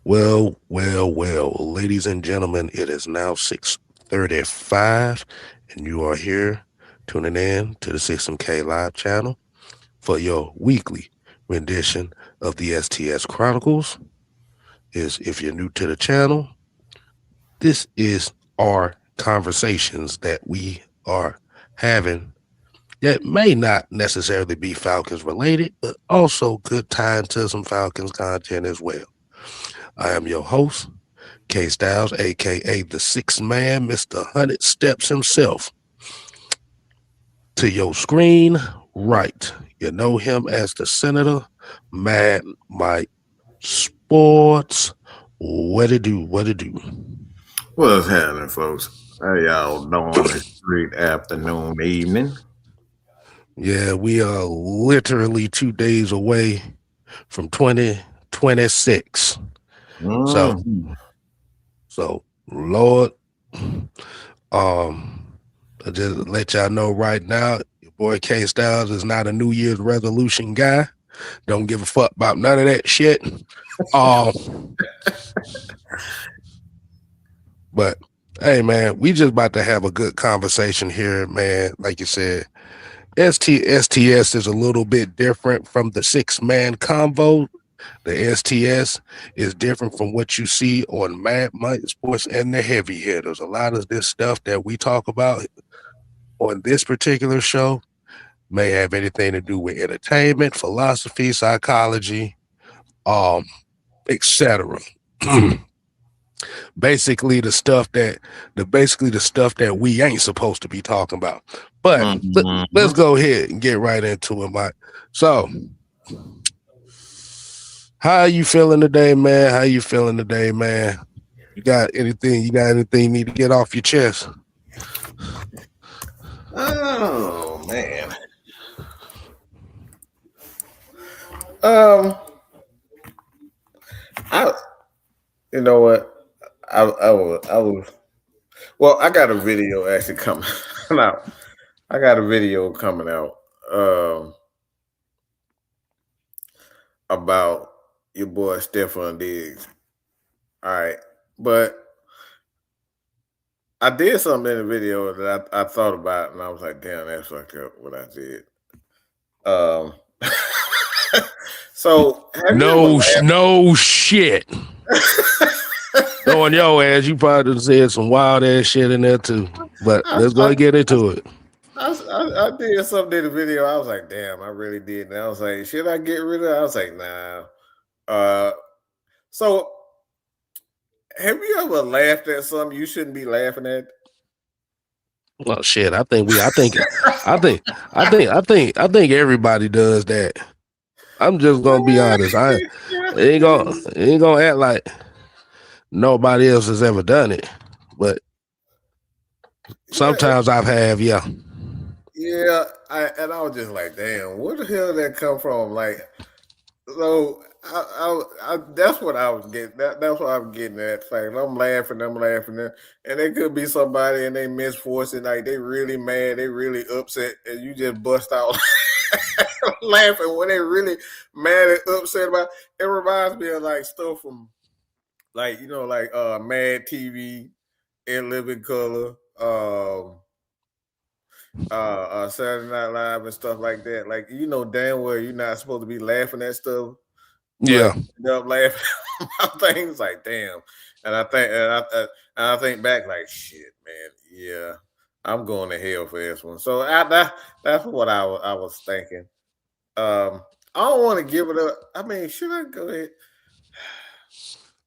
Well, ladies and gentlemen, it is now 6:35, and you are here tuning in to the SystemK Live channel for your weekly rendition of the STS Chronicles. If you're new to the channel, this is our conversations that we are having that may not necessarily be Falcons related, but also could tie into some Falcons content as well. I am your host, K Styles, aka the Sixth Man, Mr. 100 Steps himself. To your screen, right. You know him as the Senator, Mad Mike Sports. What it do? What's happening, folks? How y'all doing this great afternoon, evening? Yeah, we are literally 2 days away from 2026. Mm-hmm. So, Lord, I just let y'all know right now, your boy K Styles is not a New Year's resolution guy. Don't give a fuck about none of that shit. But hey, man, we just about to have a good conversation here, man. Like you said, STS is a little bit different from the 6-man convo. The STS is different from what you see on Mad Mike Sports and the heavy hitters. A lot of this stuff that we talk about on this particular show may have anything to do with entertainment, philosophy, psychology, etc. basically the stuff that we ain't supposed to be talking about. But let's go ahead and get right into it, Mike. So, how are you feeling today, man? You got anything you need to get off your chest? Oh man. You know what? I was. Well, I got a video actually coming out. I got a video coming out about your boy Stephon Diggs. All right, but I did something in the video that I thought about, and I was like, "Damn, that's fucked up." What I did. So no shit. On your ass, you probably said some wild ass shit in there too. But let's go get into it. I did something in the video. I was like, damn, I really did. And I was like, should I get rid of it? I was like, nah. So have you ever laughed at something you shouldn't be laughing at? Well, shit. I think everybody does that. I'm just gonna be honest. I ain't gonna act like nobody else has ever done it, but sometimes I have, yeah. Yeah, I was just like, damn, where the hell did that come from? Like, so I that's what I was getting. That's what I'm getting at. Like, I'm laughing, and it could be somebody and they misfortune, like they really mad, they really upset, and you just bust out laughing when they really mad and upset about. It reminds me of like stuff from, like, you know, like Mad TV, In Living Color, Saturday Night Live and stuff like that. Like, you know damn well you're not supposed to be laughing at stuff. Yeah. End up laughing about things like damn. And I think back like shit, man. Yeah, I'm going to hell for this one. So that's what I was thinking. I don't want to give it up. I mean, should I go ahead?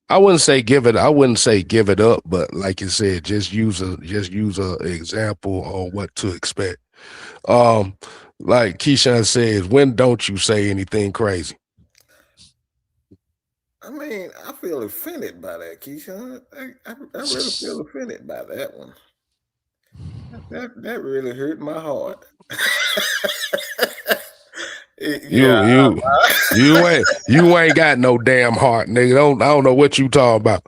I wouldn't say give it up, but like you said, just use a example on what to expect. Like Keyshawn says, when don't you say anything crazy? I mean, I feel offended by that, Keyshawn. I really feel offended by that one. That really hurt my heart. You ain't got no damn heart, nigga. I don't know what you talking about.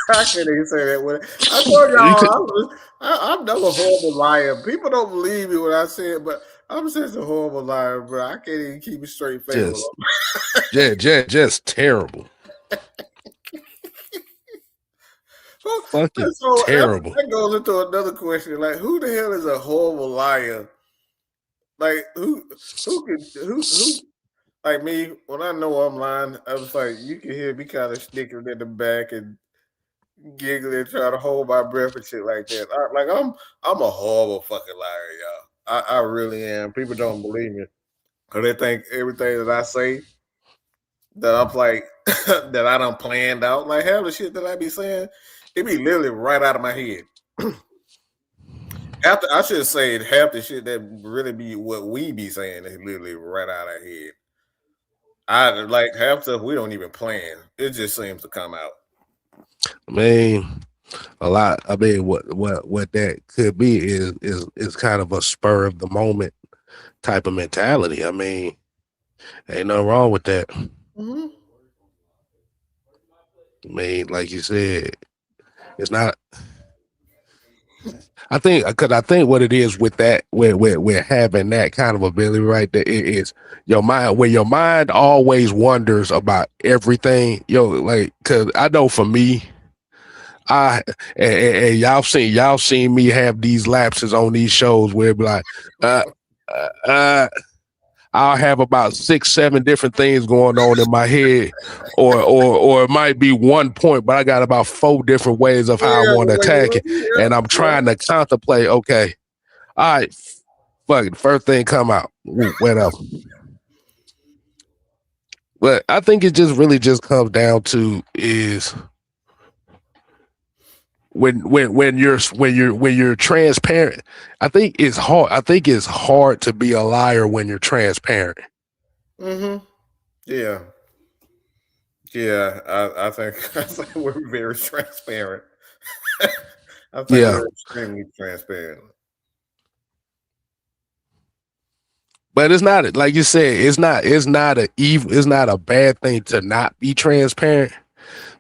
I can't even say that word. I told y'all I'm not a horrible liar. People don't believe me when I say it, but I'm such a horrible liar, bro. I can't even keep a straight face. Just, just terrible. Fucking So terrible. that goes into another question. Like, who the hell is a horrible liar? Like, who like me? When I know I'm lying, I was like, you can hear me kind of snickering in the back and giggling, trying to hold my breath and shit like that. I'm a horrible fucking liar, y'all. I really am. People don't believe me because they think everything that I say that I'm like that I done planned out. Like half the shit that I be saying, it be literally right out of my head. After I should say half the shit that really be what we be saying is literally right out of our head. I like half stuff we don't even plan. It just seems to come out. I mean, a lot. I mean, what that could be is kind of a spur of the moment type of mentality. I mean, ain't nothing wrong with that. Mm-hmm. I mean, like you said, it's not. I think because I think what it is with that, with having that kind of ability, right? That it is your mind. When your mind always wonders about everything, like because I know for me, I and y'all seen me have these lapses on these shows where it be like, uh, uh, uh I'll have about 6, 7 different things going on in my head, or it might be one point, but I got about 4 different ways of how I Yeah, want the to way you attack look, it, yeah, and I'm yeah. trying to contemplate. Okay, all right, fuck it, first thing come out, whatever. But I think it just really just comes down to is when you're transparent. I think it's hard. I think it's hard to be a liar when you're transparent. Mm-hmm. Yeah. Yeah. I think I think we're very transparent. I think Yeah, we're extremely transparent. but it's not like you said. It's not a evil. It's not a bad thing to not be transparent.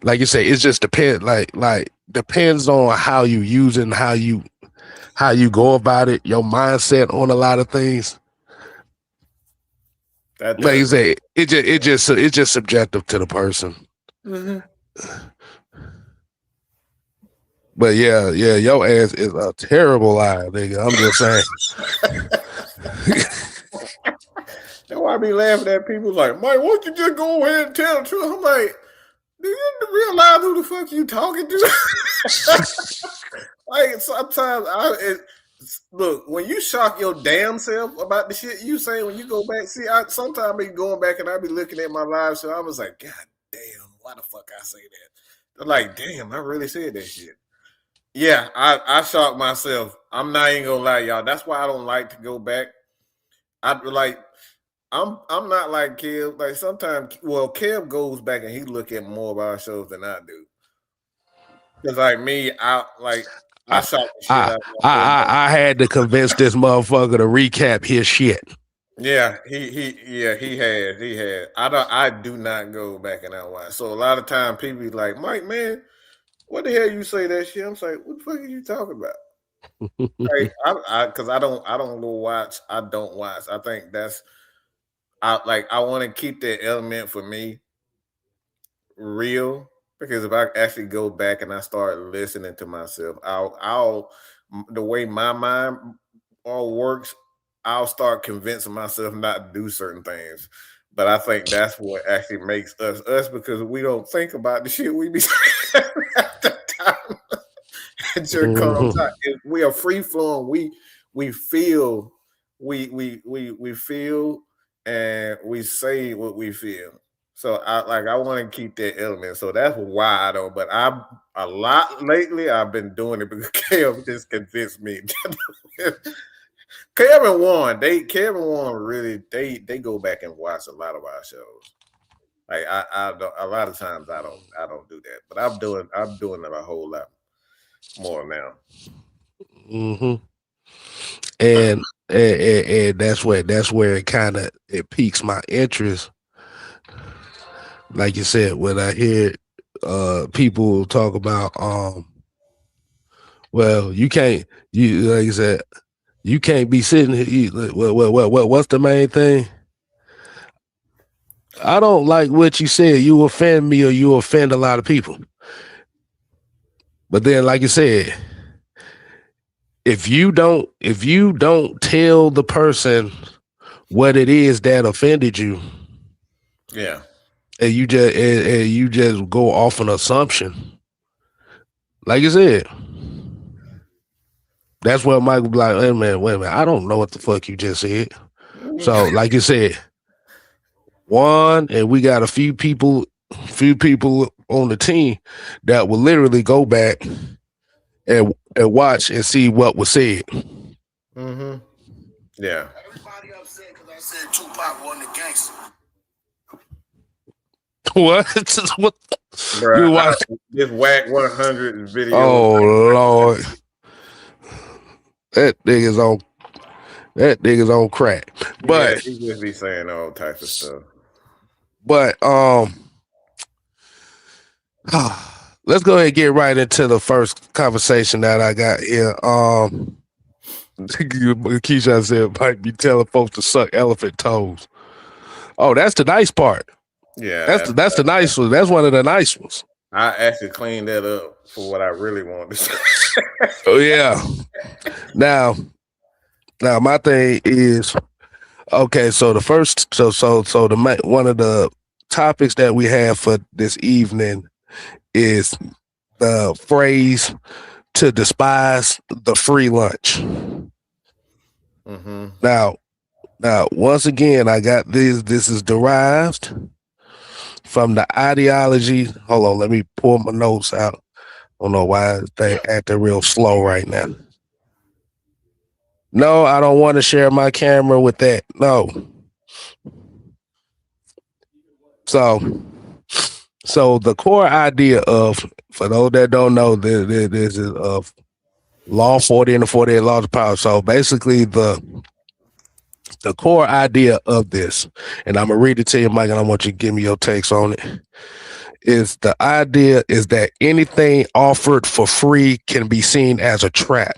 Like you say, it just depends. Like depends on how you use it and how you go about it. Your mindset on a lot of things. That Like you does. say, it's just subjective to the person. Mm-hmm. But yeah, your ass is a terrible liar, nigga. I'm just saying. That's why I be laughing at people like, Mike, why don't you just go ahead and tell the truth? I'm like, do you realize who the fuck you talking to? Like sometimes look, when you shock your damn self about the shit you say when you go back, see, I sometimes be going back and I be looking at my live show. I was like, God damn, why the fuck I say that? I'm like, damn, I really said that shit. Yeah, I shocked myself. I'm not even gonna lie, y'all. That's why I don't like to go back. I like I'm not like Kev. Like sometimes, well, Kev goes back and he look at more of our shows than I do. Cause like me, I I, shot the shit I, out of my I, whole bunch. I had to convince this motherfucker to recap his shit. Yeah, he had. I do not go back and I watch. So a lot of time people be like, Mike, man, what the hell you say that shit? I'm like, what the fuck are you talking about? Like, because I don't go watch. I don't watch. I think that's I want to keep that element for me real because if I actually go back and I start listening to myself, the way my mind all works, I'll start convincing myself not to do certain things. But I think that's what actually makes us us because we don't think about the shit we be saying at the time. At your calm time, if we are free flowing. We feel, we feel, and we say what we feel. So I want to keep that element. So that's why I don't. But I a lot lately. I've been doing it because Kev just convinced me. Kevin Warren really they go back and watch a lot of our shows. Like I don't, a lot of times I don't do that. But I'm doing it a whole lot more now. Mm-hmm. And that's where it kind of it piques my interest. Like you said, when I hear people talk about well, you can't, you like you said, You can't be sitting here. What's the main thing? I don't like what you said. You offend me or you offend a lot of people. But then, like you said, if you don't tell the person what it is that offended you, Yeah. and you just go off an assumption, like you said, that's where Michael be like, wait a minute, I don't know what the fuck you just said. So, like you said, one, and we got a few people on the team that will literally go back and watch and see what was said. Mm-hmm. Yeah. Everybody upset because I said Tupac wasn't a gangster. What? What? You Bruh, watch? this Whack 100 videos. Oh Lord, that nigga's on that nigga's on crack. Yeah, But he just be saying all types of stuff. but let's go ahead and get right into the first conversation that I got here. Keisha said might be telling folks to suck elephant toes. Oh, that's the nice part. Yeah, That's the nice one. That's one of the nice ones. I actually cleaned that up for what I really wanted to say. Oh yeah. Now, now my thing is okay. So the first, so the one of the topics that we have for this evening is the phrase to despise the free lunch. Mm-hmm. Now, once again, I got this. This is derived from the ideology. Hold on, let me pull my notes out. I don't know why they acting real slow right now. No, I don't want to share my camera with that. No. So, so the core idea of, for those that don't know, this is of Law 40 and the 48 Laws of Power. So basically, the core idea of this, and I'm gonna read it to you, Mike, and I want you to give me your takes on it. Is the idea is that anything offered for free can be seen as a trap.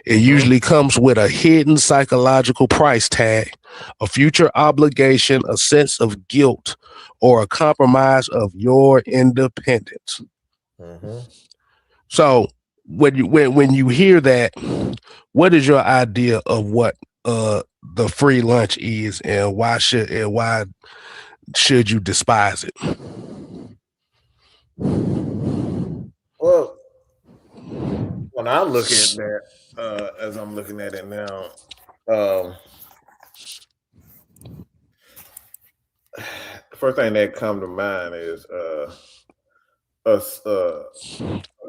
It Mm-hmm. usually comes with a hidden psychological price tag, a future obligation, a sense of guilt, or a compromise of your independence. Mm-hmm. So when you hear that, what is your idea of what the free lunch is, and why should you despise it? Well, when I look at that, as I'm looking at it now, um, the first thing that come to mind is a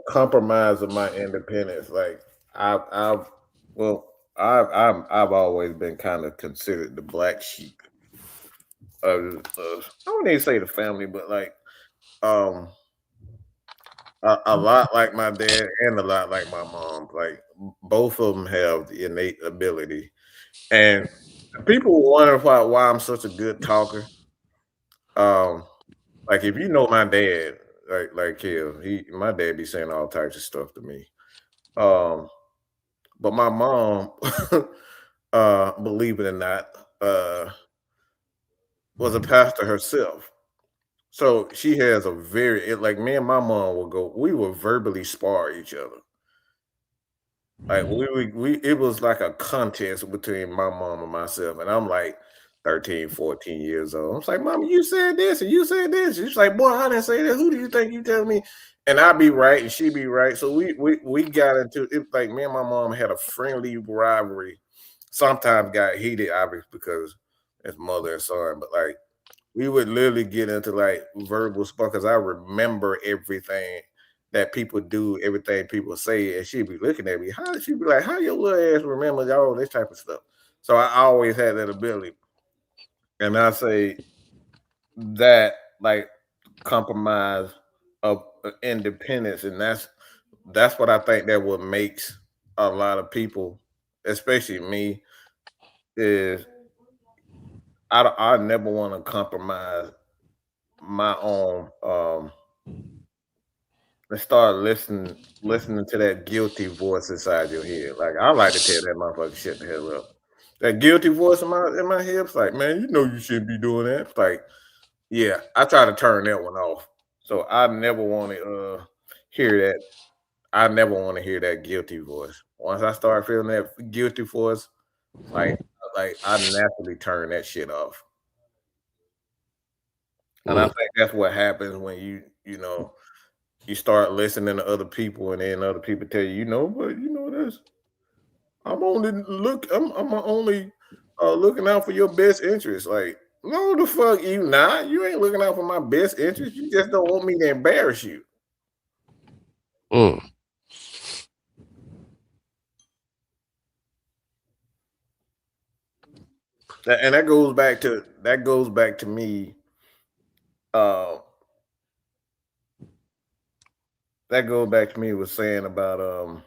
compromise of my independence. Like I've well, I've always been kind of considered the black sheep of I wouldn't even say the family, but like um a lot like my dad and a lot like my mom. Like both of them have the innate ability, and people wonder why I'm such a good talker. Um, like if you know my dad, like Kev, my dad be saying all types of stuff to me. Um, but my mom, believe it or not, was a pastor herself. So she has a like me and my mom will go, we will verbally spar each other. Like we it was like a contest between my mom and myself. And I'm like 13, 14 years old. I was like, Mama, you said this and you said this. She's like, boy, I didn't say that. Who do you think you telling me? And I be right and she be right. So we got into it, like me and my mom had a friendly rivalry. Sometimes got heated, obviously, because it's mother and son, but like we would literally get into like verbal stuff because I remember everything that people do, everything people say, and she'd be looking at me. How she be like, how your little ass remember all this type of stuff? So I always had that ability. And I say that like compromise of independence, and that's what I think that what makes a lot of people, especially me, is I never want to compromise my own and start listening to that guilty voice inside your head. Like I like to tell that motherfucker shit the hell up. That guilty voice in my head, it's like, man, you know you shouldn't be doing that. It's like, yeah, I try to turn that one off. So I never want to hear that. I never want to hear that guilty voice. Once I start feeling that guilty voice, like I naturally turn that shit off. And I Mm. think that's what happens when you start listening to other people, and then other people tell you, but this. I'm only looking out for your best interest. Like, no, the fuck you not. You ain't looking out for my best interest. You just don't want me to embarrass you. Mm. And that goes back to me. Uh, that goes back to me was saying about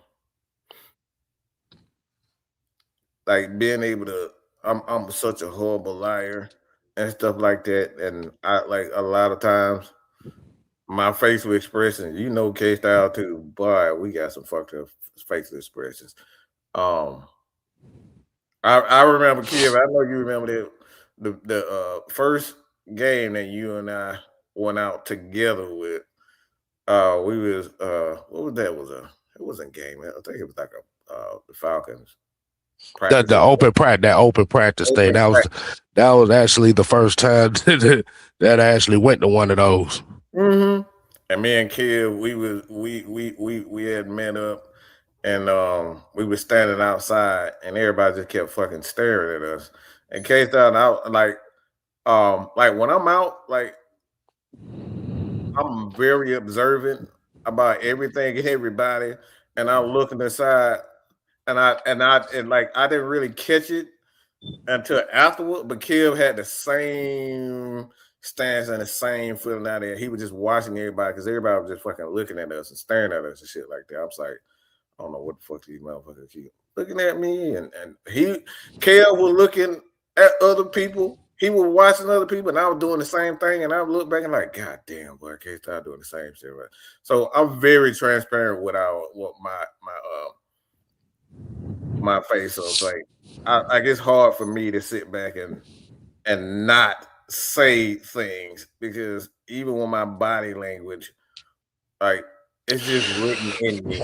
like being able to. I'm such a horrible liar and stuff like that, and I like a lot of times my facial expression, K style too. Boy, we got some fucked up facial expressions. Um, I remember, Kim. I know you remember the first game that you and I went out together with. We was what was that? It wasn't game. I think it was like the Falcons The practice. the open practice, that open practice thing. Open practice. That was actually the first time that I actually went to one of those. Mm-hmm. And me and Kim, we had met up, and we were standing outside, and everybody just kept fucking staring at us. In case that out, like when I'm out, like I'm very observant about everything and everybody, and I'm looking aside, and I didn't really catch it until afterward. But Kim had the same stance and the same feeling out there. He was just watching everybody because everybody was just fucking looking at us and staring at us and shit like that. I was like, I don't know what the fuck these motherfuckers keep looking at me, and Kel was looking at other people. He was watching other people, and I was doing the same thing. And I would look back and like, God damn, boy, K start doing the same shit. Right? So I'm very transparent with what my face. So it's like, I it's hard for me to sit back and not say things because even with my body language, like it's just written in me.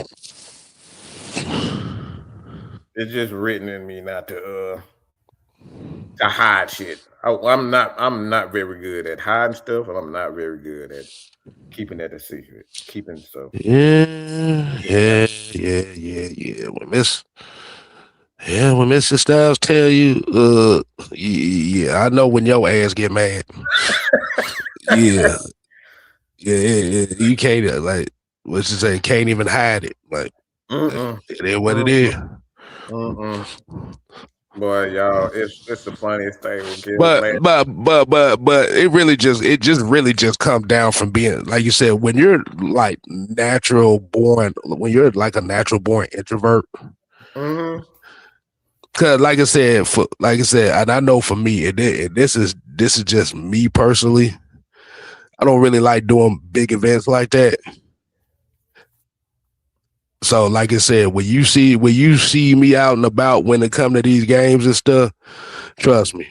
It's just written in me not to hide shit. I'm not very good at hiding stuff, and I'm not very good at keeping that a secret. Keeping stuff. Yeah, Yeah. yeah. When Mr. Styles tell you, yeah, I know when your ass get mad. Yeah, you can't like what you say, can't even hide it. Like Mm-mm. it is what it is. Mm-mm. Mm-mm. Boy, y'all, it's the funniest thing we get But last. it just really just comes down from being like you said when you're like natural born when you're like a natural born introvert. Mm-hmm. Cause like I said, and I know for me, this is just me personally. I don't really like doing big events like that. So, like I said, when you see me out and about when it come to these games and stuff, trust me,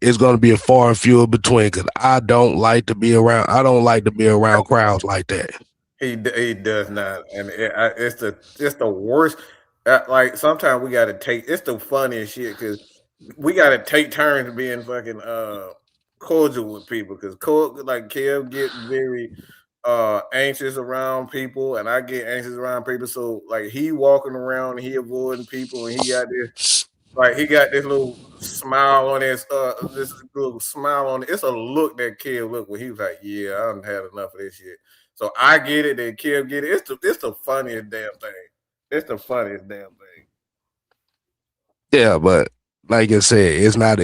it's gonna be a far and few between. Cause I don't like to be around. I don't like to be around crowds like that. He does not, and it's the worst. Like sometimes we got to take. It's the funniest shit because we got to take turns being fucking cordial with people because like Kev get very anxious around people, and I get anxious around people. So like he walking around, and he avoiding people, and he got this little smile on this little smile on it. It's a look that Kev look when he was like, yeah, I done had enough of this shit. So I get it, and Kev get it. It's the funniest damn thing. It's the funniest damn thing. Yeah, but like I said, it's not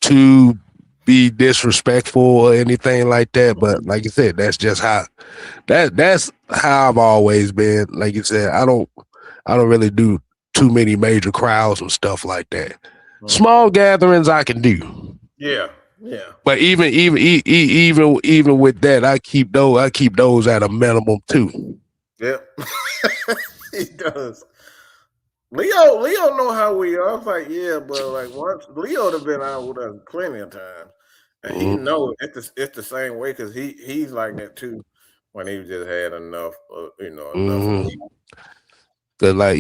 to be disrespectful or anything like that. But like you said, that's how I've always been. Like you said, I don't really do too many major crowds and stuff like that. Mm. Small gatherings I can do. Yeah, Yeah. But even with that, I keep those at a minimum too. Yep. He does. Leo know how we are. I was like, yeah, but like once Leo have been out with us plenty of times, and he Mm, know it's the same way because he's like that too. When he just had enough, enough of me. mm. Cause like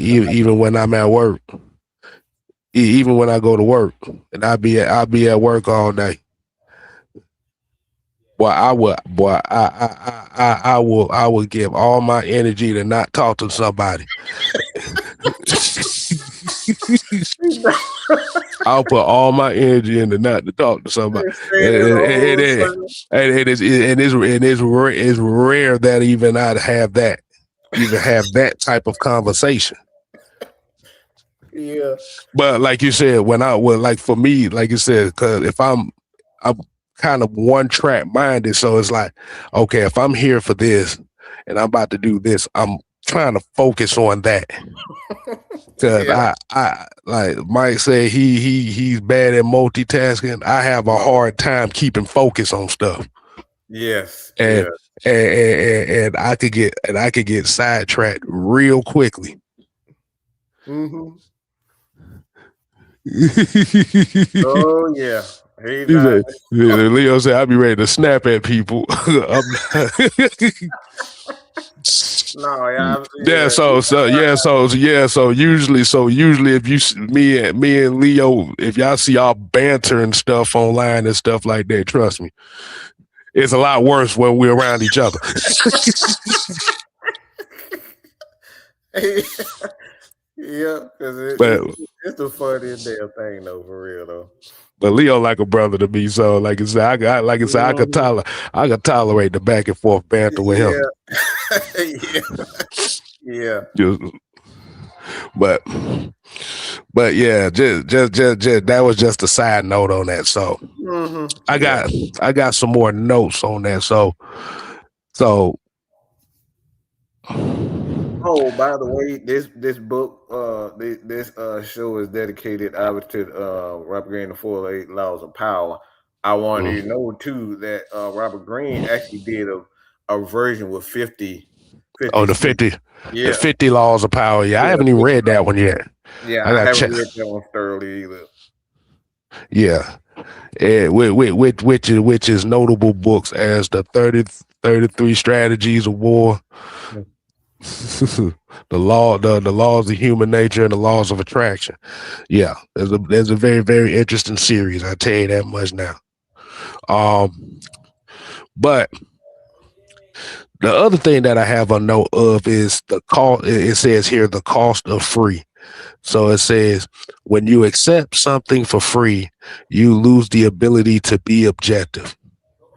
even when I'm at work, even when I go to work, and I'll be at work all day. I will give all my energy to not talk to somebody. I'll put all my energy into not to talk to somebody. They staying And, in the and, whole and, time. it's rare that even I'd have that, even have that type of conversation. Yeah, But like you said, like for me, like you said, because if I'm kind of one track minded, so it's like, okay, if I'm here for this and I'm about to do this, I'm trying to focus on that. Cause yeah. I like Mike said he's bad at multitasking. I have a hard time keeping focus on stuff, Yes, and yeah. and I could get sidetracked real quickly. Hmm. He Oh yeah. He not. said, Leo said, I'll be ready to snap at people. I'm not. No, yeah, Yeah, yeah. He not. so usually if me and Leo, if y'all see y'all banter and stuff online and stuff like that, trust me, it's a lot worse when we're around each other. Yeah, because but it's the funniest damn thing though, for real though. Leo like a brother to me, so like I said, Mhm. I could tolerate the back and forth banter with him. Yeah, yeah, yeah. Just, but yeah, just that was just a side note on that. So I Yeah. got I got some more notes on that. So Oh, by the way, this book, this show is dedicated obviously to Robert Greene, the 48 Laws of Power. I wanted you to mm. know too that Robert Greene actually did a version with 50 Oh, states. the Yeah, 50 laws of power. Yeah, I yeah, haven't even 50 read that laws. one yet. Yeah, I I got haven't check. read that one thoroughly either. Yeah, which is notable books as the 33 strategies of war, the laws of human nature, and the laws of attraction. Yeah, there's a very interesting series. I tell you that much now. Um, but the other thing that I have a note of is the cost. It says here the cost of free. So it says, when you accept something for free, you lose the ability to be objective.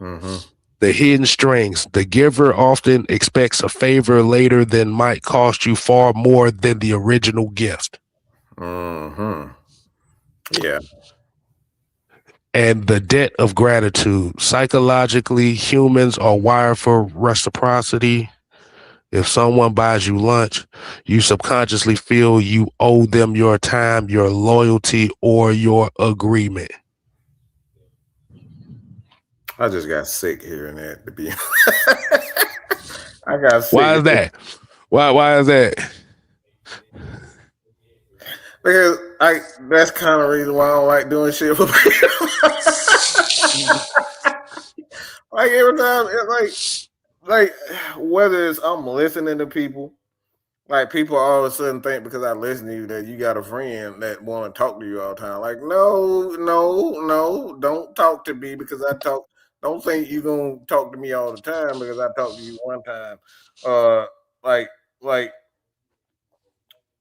Mm-hmm. The hidden strings. The giver often expects a favor later than might cost you far more than the original gift. Mm-hmm. Yeah. And the debt of gratitude. Psychologically, humans are wired for reciprocity. If someone buys you lunch, you subconsciously feel you owe them your time, your loyalty, or your agreement. I just got sick hearing that. To be, I got Why sick is that? Why is that? because I. That's kind of the reason why I don't like doing shit for people. Like every time, like whether it's I'm listening to people, like people all of a sudden think because I listen to you that you got a friend that want to talk to you all the time. Like no, no, no, don't talk to me because I talk. Don't think you gonna talk to me all the time because I talked to you one time. Uh, like like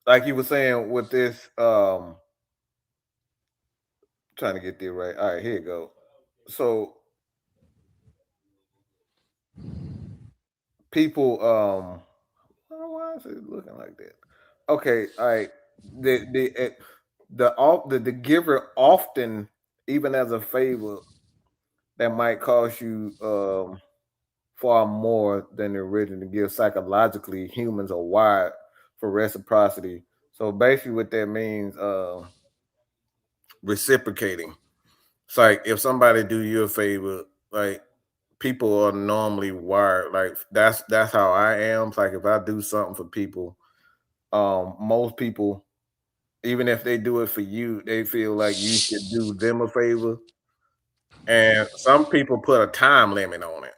like you were saying with this. Trying to get there right. All right, here you go. So people, why is it looking like that? Okay, all right. The giver often, even as a favor, that might cost you far more than the original gift. Psychologically, humans are wired for reciprocity. So basically, what that means, reciprocating. It's like if somebody do you a favor, like people are normally wired. Like that's how I am. It's like if I do something for people, most people, even if they do it for you, they feel like you should do them a favor. And some people put a time limit on it.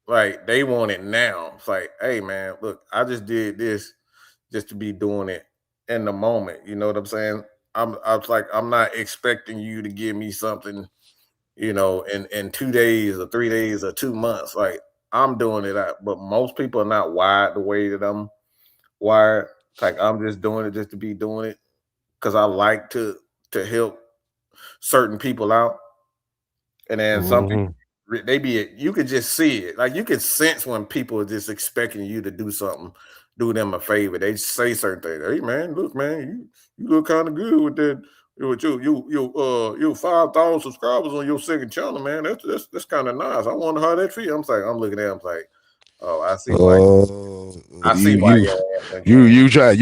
Like they want it now. It's like, hey man, look, I just did this just to be doing it in the moment. You know what I'm saying? I was like, I'm not expecting you to give me something, in 2 days or 3 days or 2 months. Like I'm doing it out, but most people are not wired the way that I'm wired. It's like I'm just doing it just to be doing it because I like to help certain people out. And then some people Hmm. they be you could just see it. Like you could sense when people are just expecting you to do something, do them a favor. They say certain things. Hey man, look, man, you look kind of good with that. With you 5,000 subscribers on your second channel, man. That's kind of nice. I wonder how that feel. I'm looking at him like, oh, Oh, I you see why you your ass done you came.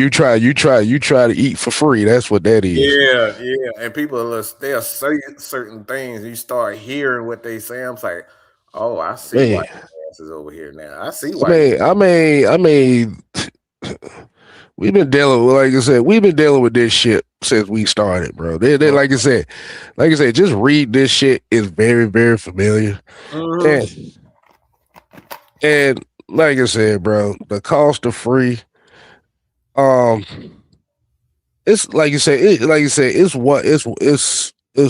you try to eat for free. That's what that is. Yeah, yeah. And people they'll say certain things. You start hearing what they say. I'm like, oh, I see why Man, your ass is over here now. I see I why you. mean, I mean, I mean, we've been dealing with, like I said, we've been dealing with this shit since we started, bro. Like I said, just read this shit is very, very familiar. Mm-hmm. And and like I said, bro, the cost of free, um, it's like you said, it's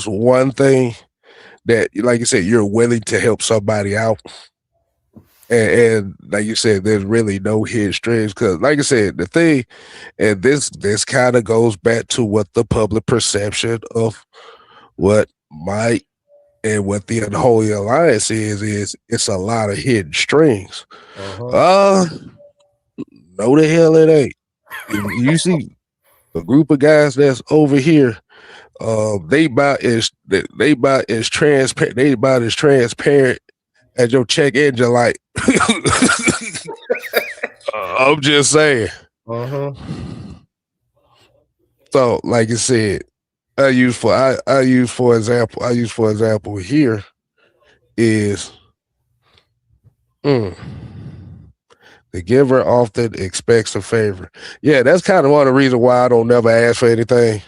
one thing that, like you said, you're willing to help somebody out. And like you said, there's really no hidden strings because, like I said, the thing, and this kind of goes back to what the public perception of what might and what the unholy alliance is it's a lot of hidden strings. Uh-huh. Uh, no, the hell it ain't. You see a group of guys that's over here. They about as transparent. They about as transparent as your check engine light. I'm just saying. Uh-huh. So, like I said, I use for example here is mm, the giver often expects a favor. Yeah, that's kind of one of the reasons why I don't never ask for anything.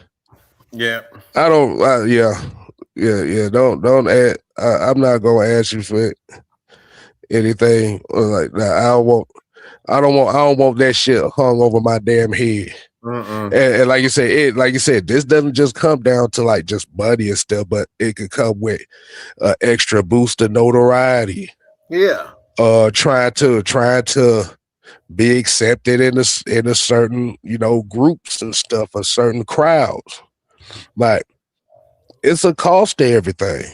Yeah. I don't. Yeah. Don't ask. I'm not gonna ask you for anything like that. I don't want that shit hung over my damn head. Mm-mm. And like you said, this doesn't just come down to like just money and stuff, but it could come with extra boost of notoriety. Yeah. Trying to be accepted in a certain groups and stuff, or certain crowds. Like it's a cost to everything,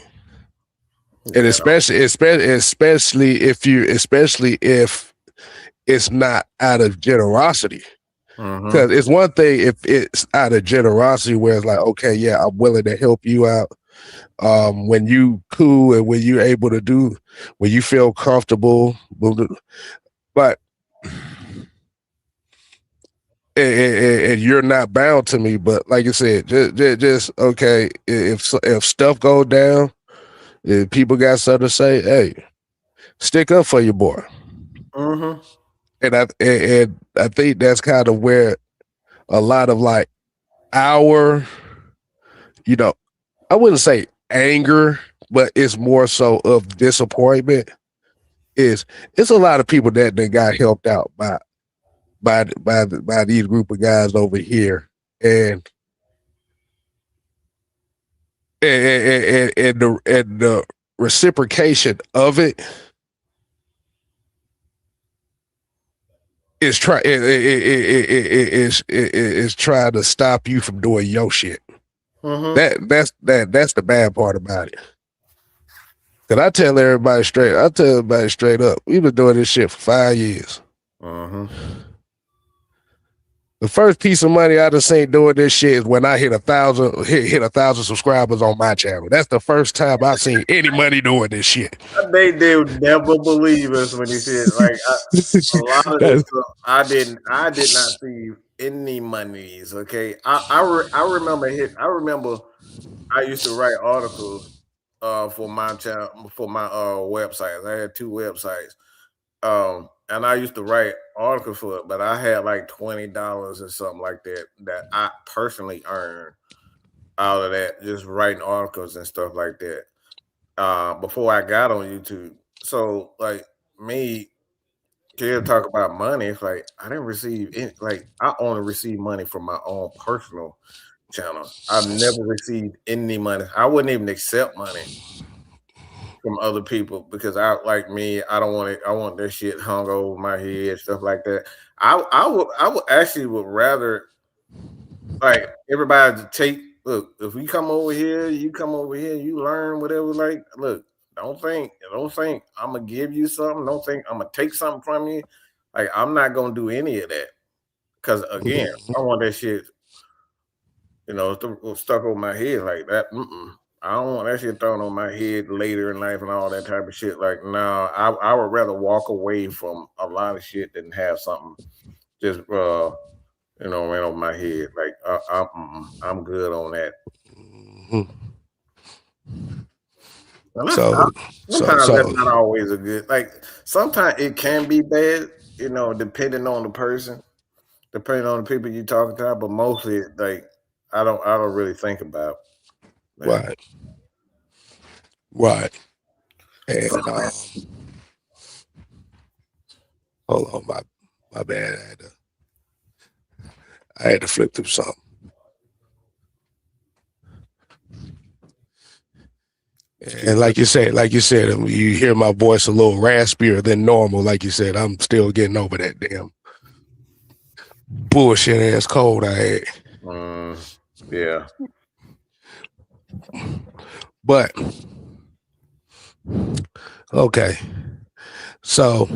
and Yeah. especially if it's not out of generosity. Mm-hmm. Because it's one thing if it's out of generosity, where it's like, okay, yeah, I'm willing to help you out. When you cool and when you're able to do, when you feel comfortable, but and you're not bound to me. But like I said, just okay. If stuff go down, if people got something to say, hey, stick up for your boy. Mm-hmm. And I think that's kind of where a lot of like our, you know, I wouldn't say anger, but it's more so of disappointment. Is it's a lot of people that they got helped out by these group of guys over here, and the reciprocation of it is trying to stop you from doing your shit. Mm-hmm. That's the bad part about it. Cause I tell everybody straight up, we've been doing this shit for 5 years. Mm-hmm. The first piece of money I just seen doing this shit is when I hit 1,000 subscribers on my channel. That's the first time I seen any money doing this shit. They would never believe us when he said like a lot of this That's, stuff. I did not see any monies. Okay, I remember I used to write articles for my channel for my websites. I had two websites. And I used to write articles for it, but I had like $20 or something like that that I personally earned out of that, just writing articles and stuff like that. Before I got on YouTube. So like me, here talk about money. It's like I didn't receive any, like I only received money from my own personal channel. I've never received any money. I wouldn't even accept money from other people because I like me, I don't want it, I want that shit hung over my head, stuff like that. I would actually would rather like everybody to take look, if we come over here, you come over here, you learn whatever, like look, don't think I'm gonna give you something, don't think I'm gonna take something from you. Like I'm not gonna do any of that. Cause again, I want that shit, stuck over my head like that. I don't want that shit thrown on my head later in life and all that type of shit. Like, no, I would rather walk away from a lot of shit than have something just ran over my head. Like, I'm good on that. Mhm. And So, so, sometimes that's so, not always a good. Like, sometimes it can be bad, depending on the person, depending on the people you're talking to. But mostly, like, I don't really think about that. right, right. So, And hold on, my bad. I had to flip through something. keep And like you said, you hear my voice a little raspier than normal. Like you said, I'm still getting over that damn bullshit ass cold I had. Mm, yeah. But okay, so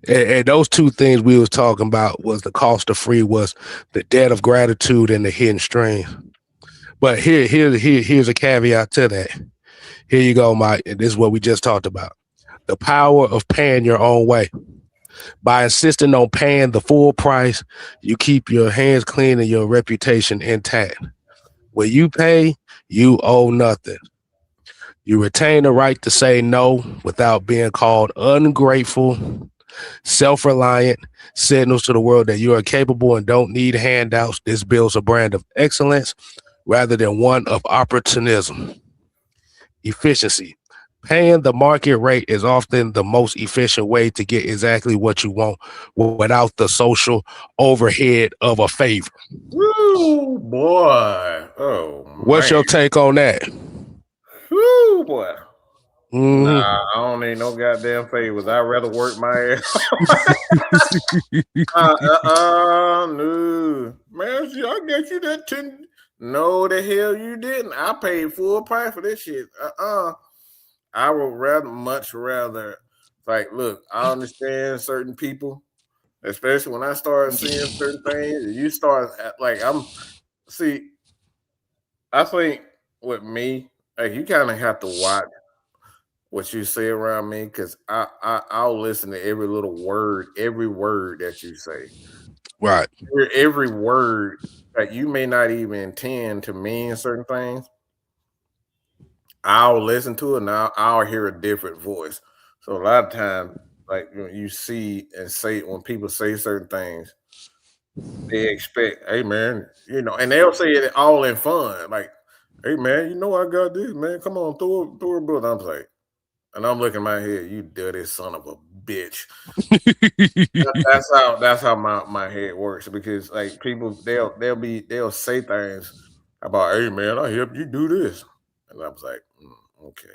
and those two things we was talking about was the cost of free, was the debt of gratitude and the hidden strain. But here's a caveat to that. Here you go, Mike. This is what we just talked about. The power of paying your own way. By insisting on paying the full price, you keep your hands clean and your reputation intact. When you pay, you owe nothing. You retain the right to say no without being called ungrateful, self reliant, signals to the world that you are capable and don't need handouts. This builds a brand of excellence rather than one of opportunism. Efficiency. Paying the market rate is often the most efficient way to get exactly what you want without the social overhead of a favor. Woo, boy. Oh, What's man. your take on that? Woo, boy. Nah, Mm-hmm. I don't need no goddamn favors. I'd rather work my ass. No. Man, see, I get you that 10. No, the hell you didn't. I paid full price for this shit. I would much rather, like, look, I understand certain people, especially when I start seeing certain things. You start, like, see, I think with me, like, you kind of have to watch what you say around me because I'll listen to every word that you say, Right. every word that you may not even intend to mean certain things. I'll listen to it and I'll hear a different voice. So a lot of times, like you see and say when people say certain things, they expect, hey man, and they'll say it all in fun, like, hey man, I got this, man. Come on, throw a book. I'm like, and I'm looking in my head, you dirty son of a bitch. That's how my head works because like people they'll say things about, hey man, I help you do this, and I was like, okay,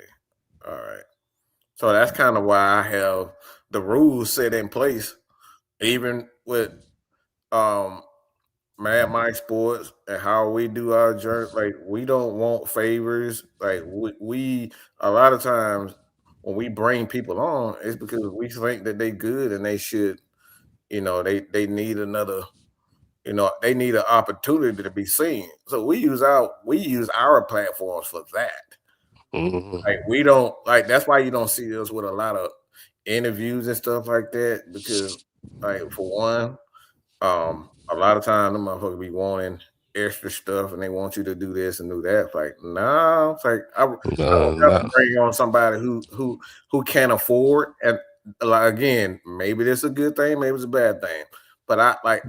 all right. So that's kind of why I have the rules set in place, even with um Mad Mike Sports and how we do our journey. Like we don't want favors. Like we a lot of times when we bring people on, it's because we think that they good and they should, they need another, they need an opportunity to be seen. So we use our platforms for that. Like Mhm. we don't like that's why you don't see us with a lot of interviews and stuff like that because like for one, a lot of time them motherfuckers be wanting. extra stuff and they want you to do this and do that. It's like, nah, it's like I would Nah. rather bring on somebody who can afford. And like again, maybe this is a good thing, maybe it's a bad thing. But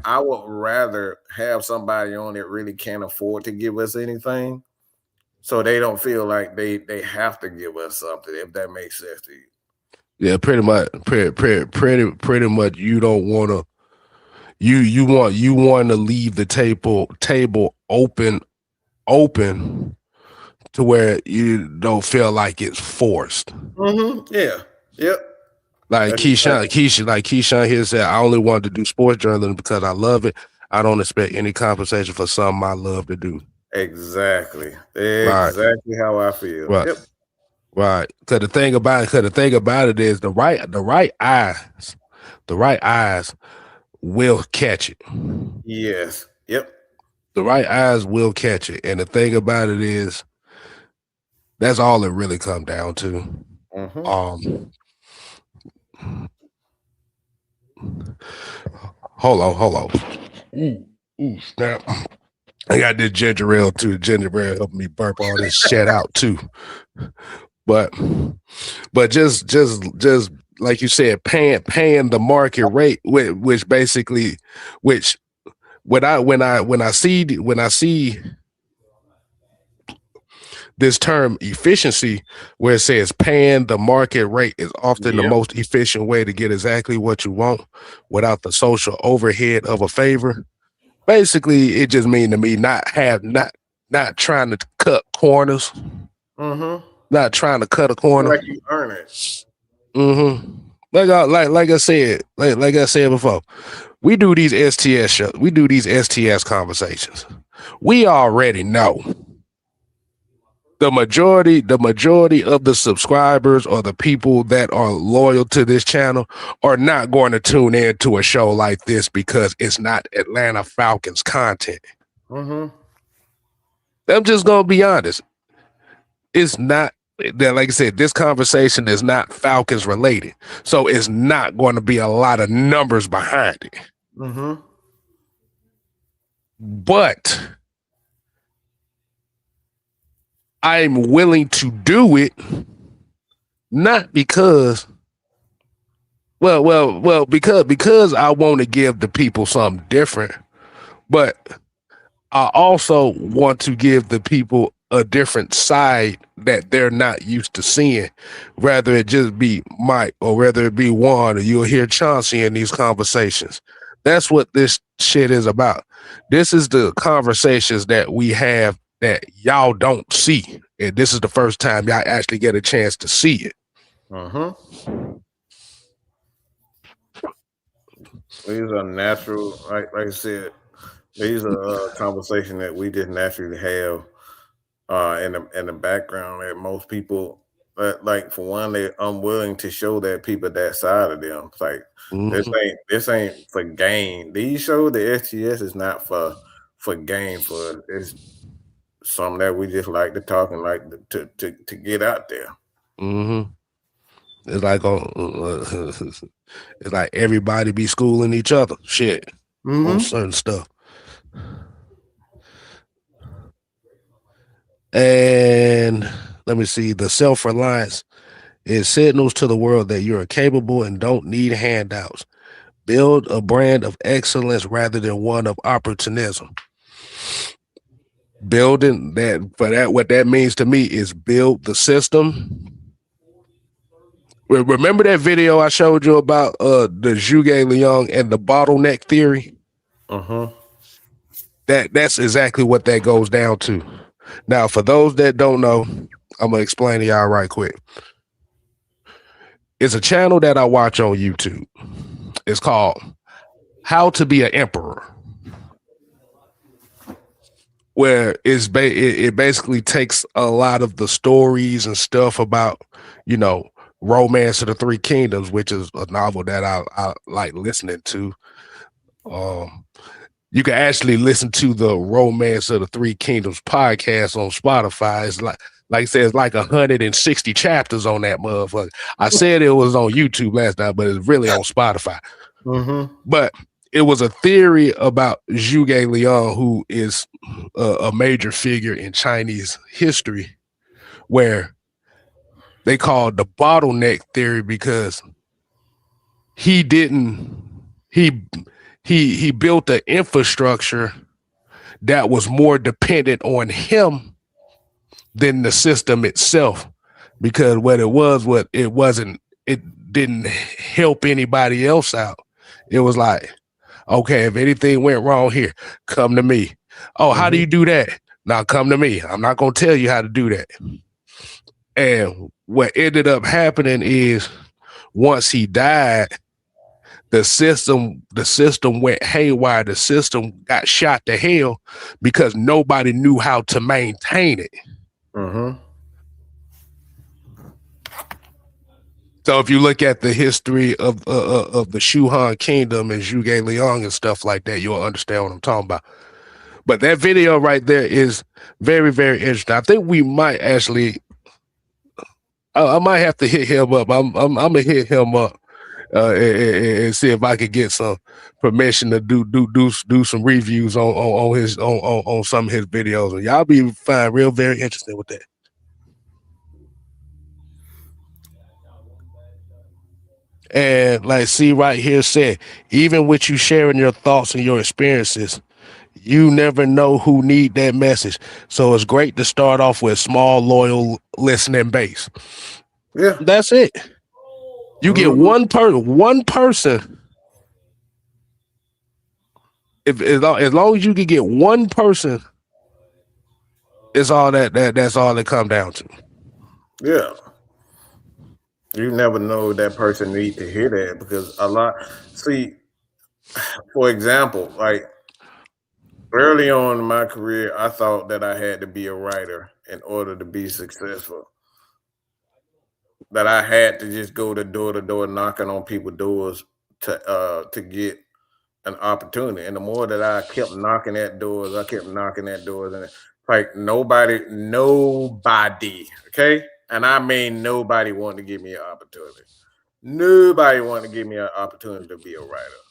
I would rather have somebody on that really can't afford to give us anything, so they don't feel like they have to give us something, if that makes sense to you. Yeah, pretty much. Pretty much. You don't want to. You want to leave the table open to where you don't feel like it's forced. Yeah. Yep. Like That is Keyshawn here said, I only wanted to do sports journalism because I love it. I don't expect any compensation for something I love to do. exactly Right, how I feel. right, Yep. right. Because the thing about it is the right eyes will catch it. Yes. Yep. The right eyes will catch it, and the thing about it is that's all it really comes down to. Mm-hmm. Hold on. Snap. I got this ginger ale too. Ginger ale helping me burp all this shit out too. But just like you said, paying the market rate, which basically, which when I see this term efficiency, where it says paying the market rate is often the Yep. most efficient way to get exactly what you want without the social overhead of a favor. Basically, it just mean to me not trying to cut corners, Mm-hmm. not trying to cut a Feel corner. like you earn it. Mm-hmm. Like I said before, we do these STS shows, we do these STS conversations. We already know the majority of the subscribers or the people that are loyal to this channel are not going to tune in to a show like this because it's not Atlanta Falcons content. Mm-hmm. I'm just gonna be honest. It's not that, like I said, this conversation is not Falcons related. So it's not going to be a lot of numbers behind it. Mm-hmm. But I'm willing to do it not because because I want to give the people something different, but I also want to give the people a different side that they're not used to seeing. Rather it just be Mike or whether it be Juan or you'll hear Chauncey in these conversations. That's what this shit is about. This is the conversations that we have that y'all don't see. And this is the first time y'all actually get a chance to see it. Mm-hmm. These are natural, like I said, these are conversation that we just naturally have in the background that most people like for one they're unwilling to show that people that side of them. It's like Mm-hmm. this ain't for gain. These shows the STS is not for gain, for it's something that we just like to talk and like to get out there. Mm-hmm. It's like it's like everybody be schooling each other. Shit. On certain stuff. And let me see, the self-reliance is signals to the world that you're capable and don't need handouts. Build a brand of excellence rather than one of opportunism. Building that, for that, what that means to me is build the system. Remember that video I showed you about the Zhuge Liang and the bottleneck theory? That's exactly what that goes down to. Now, for those that don't know, I'm gonna explain to y'all right quick. It's a channel that I watch on YouTube. It's called How to Be an Emperor, where it basically takes a lot of the stories and stuff about, you know, Romance of the Three Kingdoms, which is a novel that I like listening to. You can actually listen to the Romance of the Three Kingdoms podcast on Spotify. It's like I said, it's like 160 chapters on that motherfucker. I said it was on YouTube last night, but it's really on Spotify. Mm-hmm. But it was a theory about Zhuge Liang, who is a major figure in Chinese history, where they called the bottleneck theory because he didn't he he built an infrastructure that was more dependent on him than the system itself, because what it wasn't, it didn't help anybody else out. It was like, okay, if anything went wrong here, come to me. Oh, how do Mm-hmm. you do that? Now come to me. I'm not going to tell you how to do that. And what ended up happening is once he died, the system went haywire. The system got shot to hell because nobody knew how to maintain it. Mm-hmm. So if you look at the history of the Shuhan Kingdom and Zhuge Liang and stuff like that, you'll understand what I'm talking about. But that video right there is very, very interesting. I think we might actually, I might have to hit him up. I'm gonna hit him up and see if I could get some permission to do some reviews on his on some of his videos, and y'all be find real very interesting with that. And like, see right here said, even with you sharing your thoughts and your experiences, you never know who need that message. So it's great to start off with small, loyal listening base. Yeah. That's it. You get Mm-hmm. one person. If as long as you can get one person, it's all that's all it come down to. Yeah. You never know that person need to hear that because a lot. See, for example, like early on in my career, I thought that I had to be a writer in order to be successful. That I had to just go to door, knocking on people's doors to get an opportunity. And the more that I kept knocking at doors, I kept knocking at doors, and like nobody, okay, and I mean nobody wanted to give me an opportunity. Nobody wanted to give me an opportunity to be a writer.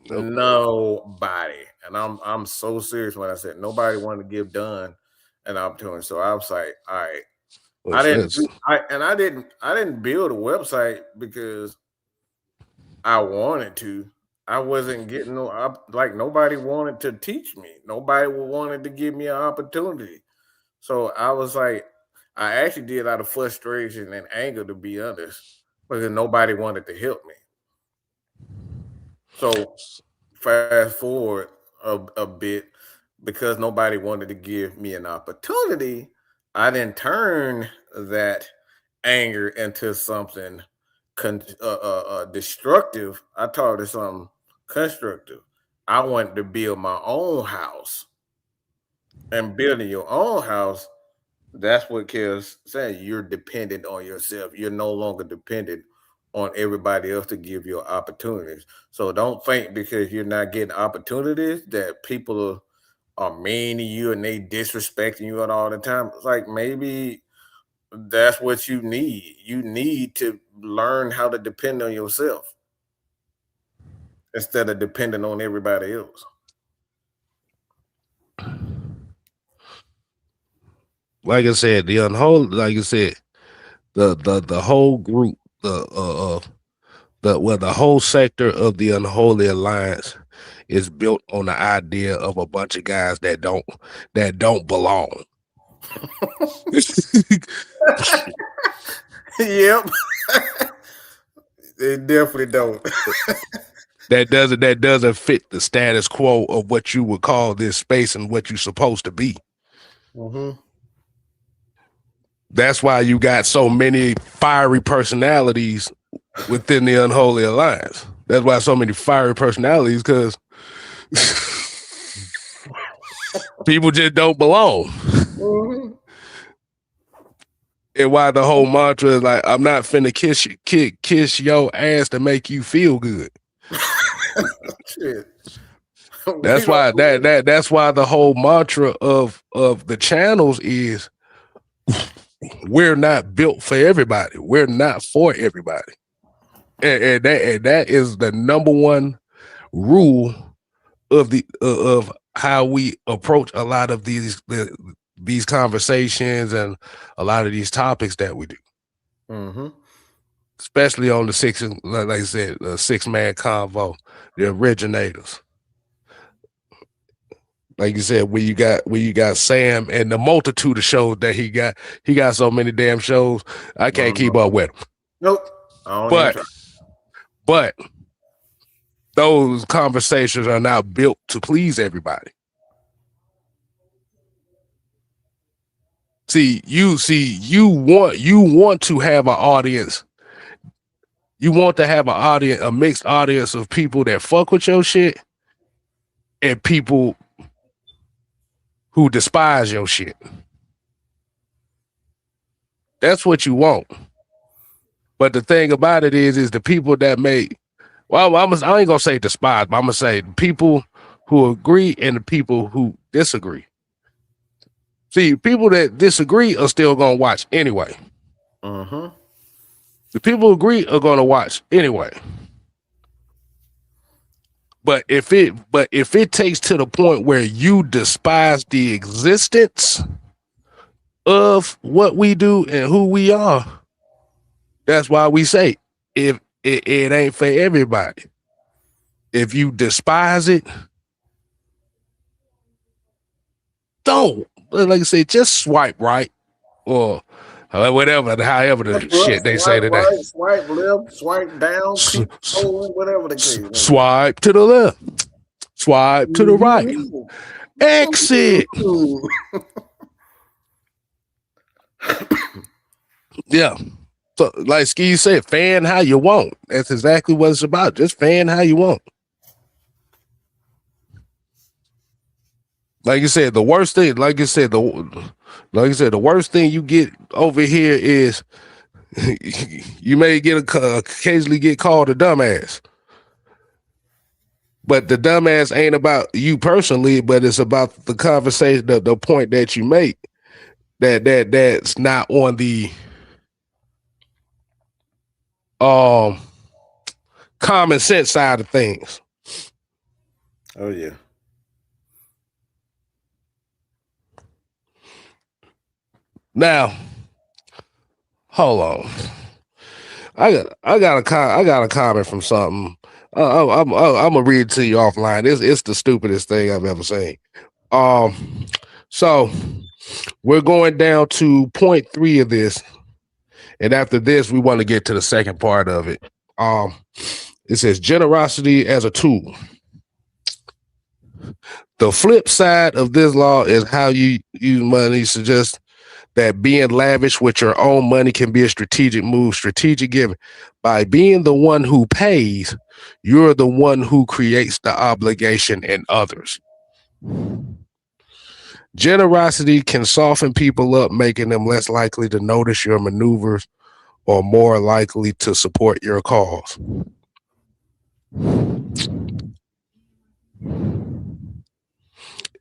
Nope. Nobody, and I'm so serious when I said nobody wanted to give Dunn an opportunity. So I was like, all right, I What's didn't, this? I didn't build a website because I wanted to. I wasn't getting like nobody wanted to teach me. Nobody wanted to give me an opportunity. So I was like, I actually did out of frustration and anger, to be honest, because nobody wanted to help me. So fast forward a bit, because nobody wanted to give me an opportunity, I then turn that anger into something destructive. I taught it something constructive. I wanted to build my own house, and building your own house, that's what Kale's saying. You're dependent on yourself. You're no longer dependent on everybody else to give you opportunities. So don't think because you're not getting opportunities that people are mean to you and they disrespecting you all the time. It's like maybe that's what you need. You need to learn how to depend on yourself instead of depending on everybody else. Like I said, the unholy. Like I said, the whole group, the whole sector of the unholy alliance is built on the idea of a bunch of guys that don't belong. Yep. They definitely don't. that doesn't fit the status quo of what you would call this space and what you're supposed to be. Mm-hmm. That's why you got so many fiery personalities within the unholy alliance. That's why so many fiery personalities, because people just don't belong. Mm-hmm. And why the whole mantra is like, I'm not finna kiss your ass to make you feel good. Shit. That's why that's why the whole mantra of the channels is we're not built for everybody. We're not for everybody. And that is the number one rule of of how we approach a lot of these conversations and a lot of these topics that we do, Mm-hmm. especially on the six, like I said, 6-man convo, the originators. Like you said, where you got Sam and the multitude of shows that he got so many damn shows. I can't keep up with him. Nope. I don't even But try. but those conversations are now built to please everybody. You want to have an audience. You want to have an audience, a mixed audience of people that fuck with your shit and people who despise your shit. That's what you want. But the thing about it is the people that make, well, I ain't gonna say despise, but I'm gonna say people who agree and the people who disagree. See, people that disagree are still gonna watch anyway. Mm-hmm. The people who agree are gonna watch anyway. But if it takes to the point where you despise the existence of what we do and who we are, that's why we say if it ain't for everybody. If you despise it, don't. Like I said, just swipe right or however the Swipe up, shit they say swipe today. right, swipe left, swipe down, keep scrolling, whatever the case. Swipe to the left, swipe to the right, exit. Yeah. So, like Ski said, fan how you want. That's exactly what it's about. Just fan how you want. Like you said, the worst thing, the worst thing you get over here is you may occasionally get called a dumbass. But the dumbass ain't about you personally, but it's about the conversation, the point that you make. That's not on the common sense side of things. Oh yeah. Now, hold on. I got a comment from something. I'm gonna read it to you offline. It's the stupidest thing I've ever seen. So we're going down to point 3 of this, and after this, we want to get to the second part of it. It says generosity as a tool. The flip side of this law is how you use money. Suggests that being lavish with your own money can be a strategic move, strategic giving. By being the one who pays, you're the one who creates the obligation in others. Generosity can soften people up, making them less likely to notice your maneuvers or more likely to support your cause.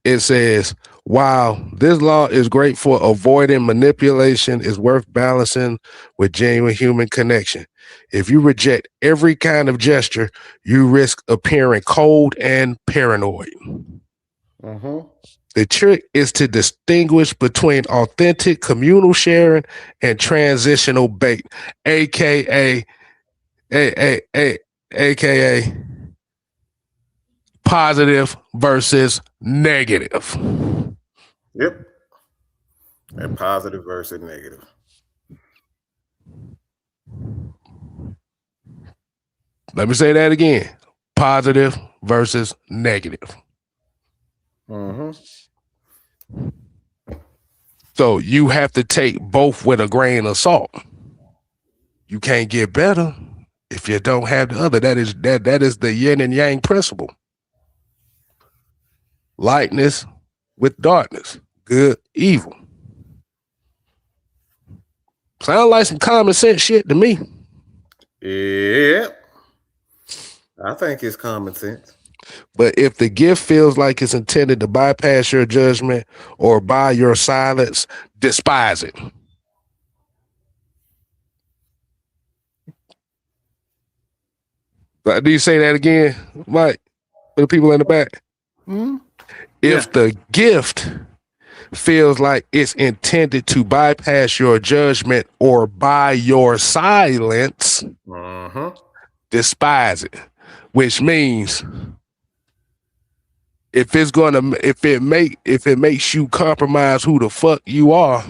It says, while this law is great for avoiding manipulation, it's worth balancing with genuine human connection. If you reject every kind of gesture, you risk appearing cold and paranoid. Mm-hmm. The trick is to distinguish between authentic communal sharing and transitional bait, aka aka positive versus negative. Yep. And positive versus negative. Let me say that again. Positive versus negative. Mm-hmm. So you have to take both with a grain of salt. You can't get better if you don't have the other. That is the yin and yang principle. Lightness with darkness, good, evil. Sound like some common sense shit to me. Yeah. I think it's common sense. But if the gift feels like it's intended to bypass your judgment or buy your silence, despise it. Do you say that again, Mike? for the people in the back. Hmm. Yeah. If the gift feels like it's intended to bypass your judgment or by your silence, Uh-huh. despise it. Which means if it makes you compromise who the fuck you are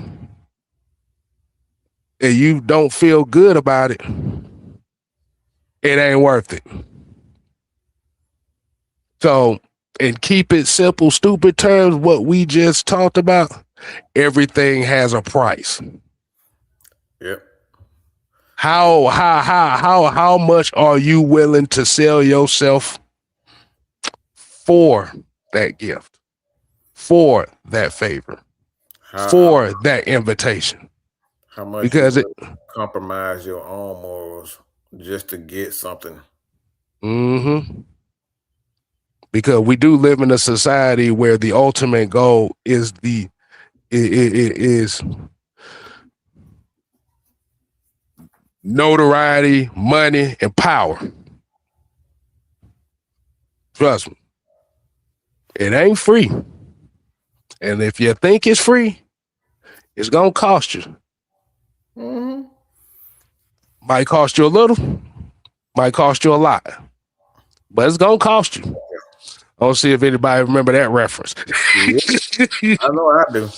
and you don't feel good about it, it ain't worth it. So, and keep it simple, stupid terms, what we just talked about, everything has a price. Yep. How much are you willing to sell yourself for that gift, for that favor, How for that invitation? how much you Because it will compromise your own morals just to get something. mm-hmm. Because we do live in a society where the ultimate goal is it is notoriety, money, and power. Trust me, it ain't free. And if you think it's free, it's gonna cost you. Hmm. Might cost you a little, might cost you a lot, but it's gonna cost you. I don't see if anybody remember that reference. Yep. I know I do.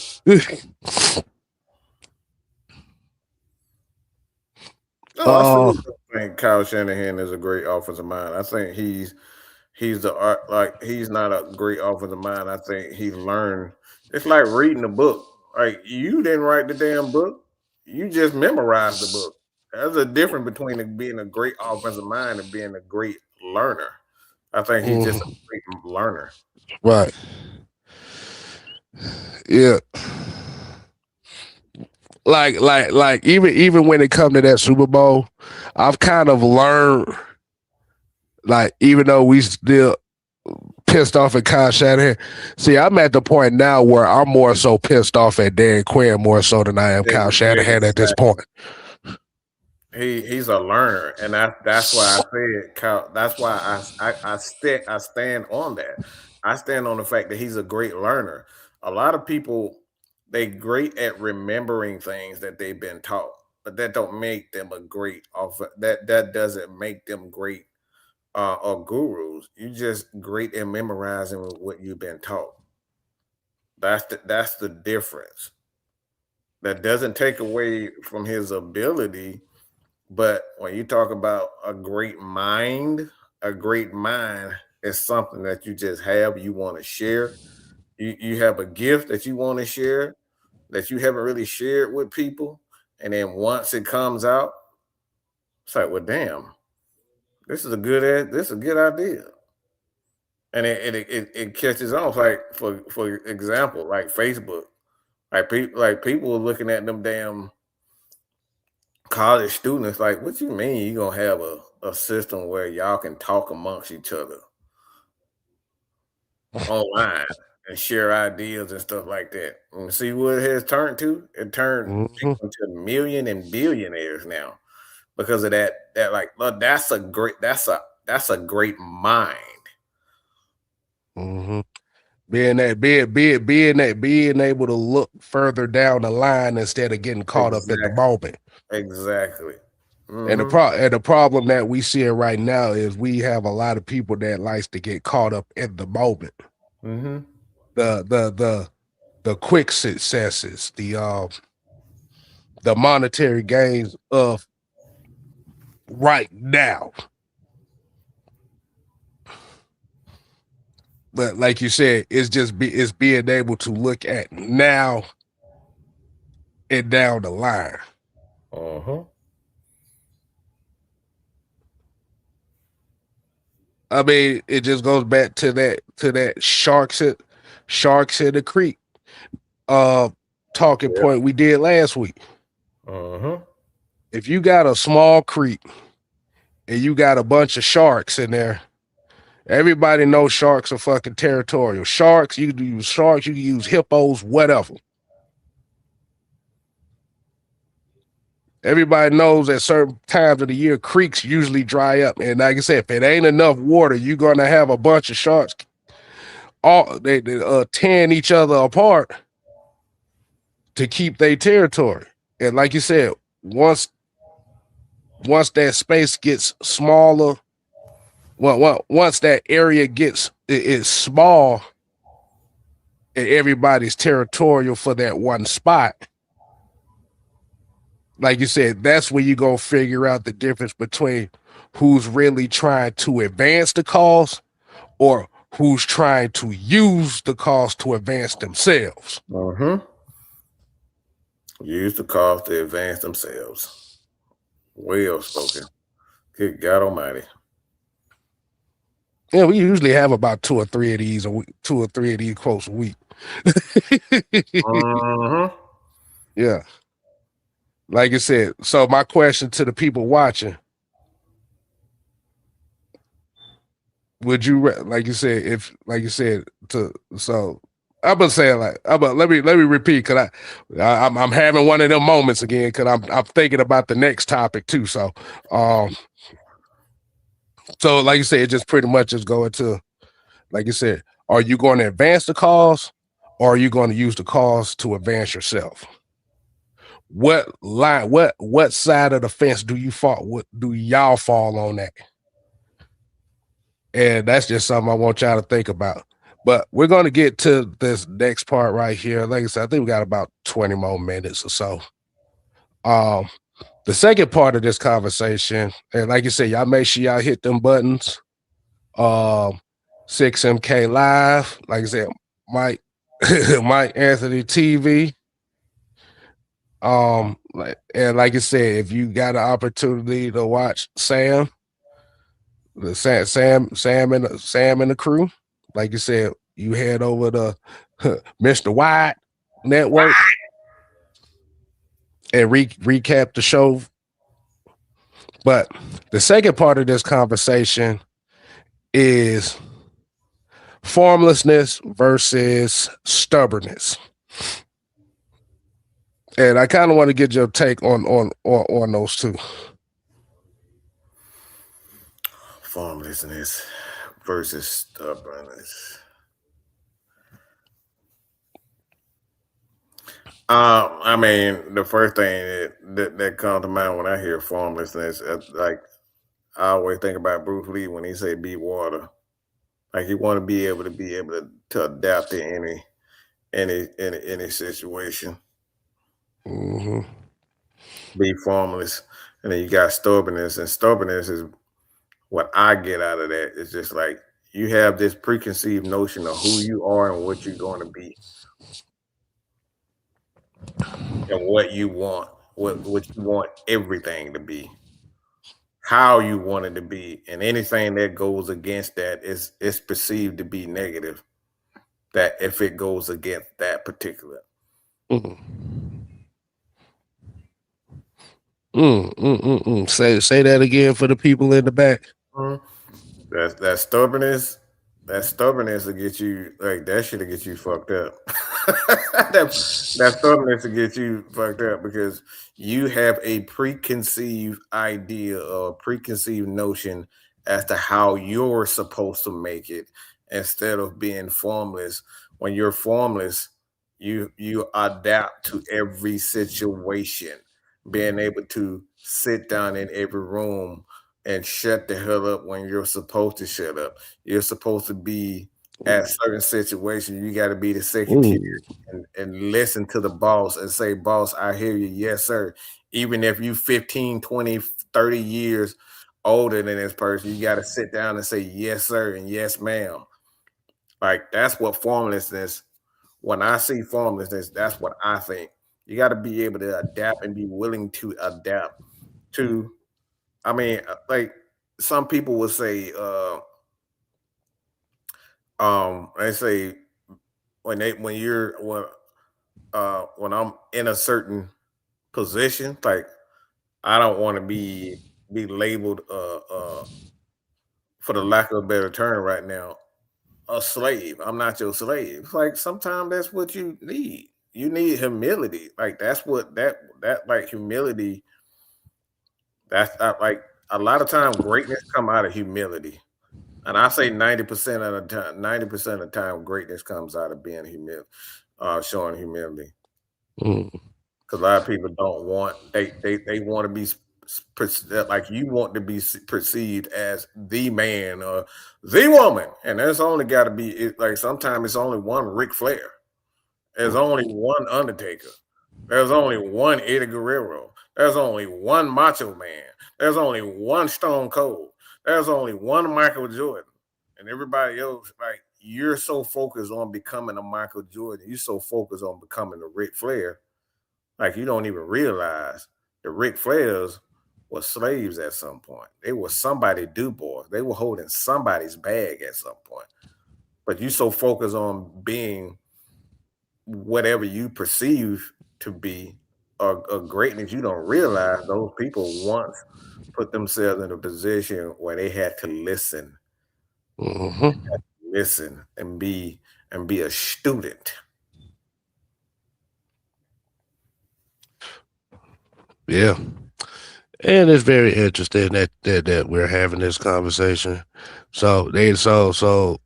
No, I uh, still think Kyle Shanahan is a great offensive mind. I think he's the art like he's not a great offensive mind. I think he learned. It's like reading a book. Like you didn't write the damn book. You just memorized the book. There's a difference between being a great offensive mind and being a great learner. I think he's just a mhm, great learner. right. Yeah. Like even when it come to that Super Bowl, I've kind of learned like even though we still pissed off at Kyle Shanahan. See, I'm at the point now where I'm more so pissed off at Dan Quinn more so than I am Kyle Shanahan at this Exactly. point. He's a learner, and that's why I said Kyle. That's why I stand on that. I stand on the fact that he's a great learner. A lot of people they great at remembering things that they've been taught, but that don't make them a great off. That doesn't make them great or gurus. You just great at memorizing what you've been taught. That's the difference. That doesn't take away from his ability. But when you talk about a great mind is something that you just have, you want to share. You have a gift that you want to share that you haven't really shared with people. And then once it comes out, it's like, well, damn, this is a good idea. And it catches on. Like for example, like Facebook. People are looking at them damn college students like, what you mean you gonna have a system where y'all can talk amongst each other online and share ideas and stuff like that? And see what it has turned to? It turned Mm-hmm, people into million and billionaires now because of that like look, that's a great mind. mm-hmm. Being able to look further down the line instead of getting caught up at the Exactly. moment. Exactly. And Mm-hmm. the problem that we see right now is we have a lot of people that likes to get caught up in the moment. Mm-hmm. The quick successes, the monetary gains of right now. But like you said, it's being able to look at now and down the line. Uh-huh. I mean, it just goes back to that sharks in the creek uh talking Yeah. point we did last week. Uh-huh. If you got a small creek and you got a bunch of sharks in there, everybody knows sharks are fucking territorial. You can use sharks, you can use hippos, whatever. everybody knows at certain times of the year creeks usually dry up, and like I said, if it ain't enough water, you're gonna have a bunch of sharks all they tearing each other apart to keep their territory. And like you said, once once that space gets smaller, once that area gets is small, and everybody's territorial for that one spot, like you said, that's where you go figure out the difference between who's really trying to advance the cause or who's trying to use the cause to advance themselves. Mm-hmm. Use the cause to advance themselves. Well spoken. Good God Almighty. Yeah, we usually have about two or three of these a week, two or three of these quotes a week. Mm-hmm. Yeah. Like I said, so my question to the people watching, would you like you said, if like you said to so I'm gonna say it like let me repeat because I'm having one of them moments again because I'm thinking about the next topic too. Um so like you said, it just pretty much is going to like you said, are you going to advance the cause or are you going to use the cause to advance yourself? What line, what side of the fence do you fall? What do y'all fall on that? And that's just something I want y'all to think about. But we're going to get to this next part right here. Like I said, I think we got about 20 more minutes or so. Um, the second part of this conversation, and like you said, y'all make sure y'all hit them buttons. Um, 6MK Live, like I said, Mike, Mike Anthony TV. And like I said, if you got an opportunity to watch Sam, the Sam and the crew, like you said, you head over to Mr. White Network and recap the show. But the second part of this conversation is formlessness versus stubbornness. And I kind of want to get your take on those two. Formlessness versus stubbornness. I mean, the first thing that comes to mind when I hear formlessness, like I always think about Bruce Lee when he say "be water." Like you want to be able to adapt to any situation. Mm-hmm. Be formless, and then you got stubbornness, and stubbornness is what I get out of that. It's just like you have this preconceived notion of who you are and what you're going to be, and what you want, what you want everything to be, how you want it to be, and anything that goes against that is perceived to be negative. That if it goes against that particular. Mm. Say that again for the people in the back. Mhm. That stubbornness. That stubbornness will get you like that should get you fucked up. that stubbornness will get you fucked up because you have a preconceived idea or preconceived notion as to how you're supposed to make it instead of being formless. When you're formless, you adapt to every situation, being able to sit down in every room and shut the hell up when you're supposed to shut up. You're supposed to be at certain situations. You got to be the secretary Mm. and listen to the boss and say, boss, I hear you. Yes, sir. Even if you 15, 20, 30 years older than this person, you got to sit down and say, yes, sir. And yes, ma'am. Like that's what formlessness, when I see formlessness, that's what I think. You got to be able to adapt and be willing to adapt to I mean, like some people would say, they say when I'm in a certain position, like I don't want to be labeled, for the lack of a better term, right now, a slave. I'm not your slave. Like sometimes that's what you need. You need humility. Like that's what that like humility. That's like a lot of time greatness come out of humility. And I say 90% of the time, 90% of the time, greatness comes out of being showing humility. Mm, Because a lot of people don't want they want to be like you want to be perceived as the man or the woman, and there's only got to be like sometimes it's only one Ric Flair, there's only one Undertaker, there's only one Eddie Guerrero, there's only one Macho Man, there's only one Stone Cold, there's only one Michael Jordan, and everybody else like you're so focused on becoming a Michael Jordan, you're so focused on becoming a Ric Flair. Like you don't even realize the Ric Flairs were slaves at some point. They were somebody do boys. They were holding somebody's bag at some point. But you so focused on being whatever you perceive to be a greatness, you don't realize those people once put themselves in a position where they had to mm-hmm. listen and be a student. Yeah. And it's very interesting that we're having this conversation. Thanks to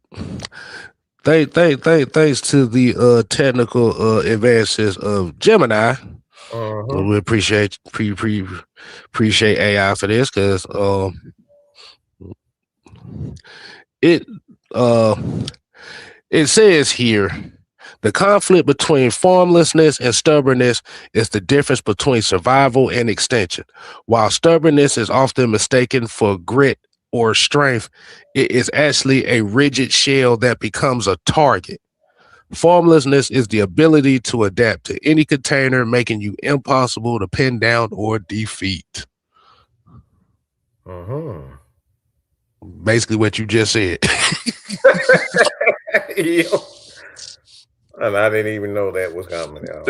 the technical advances of Gemini. Uh-huh. We appreciate AI for this because it uh it says here the conflict between formlessness and stubbornness is the difference between survival and extension. While stubbornness is often mistaken for grit or strength, it is actually a rigid shell that becomes a target. Formlessness is the ability to adapt to any container, making you impossible to pin down or defeat. Uh-huh. Basically, what you just said. Yo. And I didn't even know that was coming out.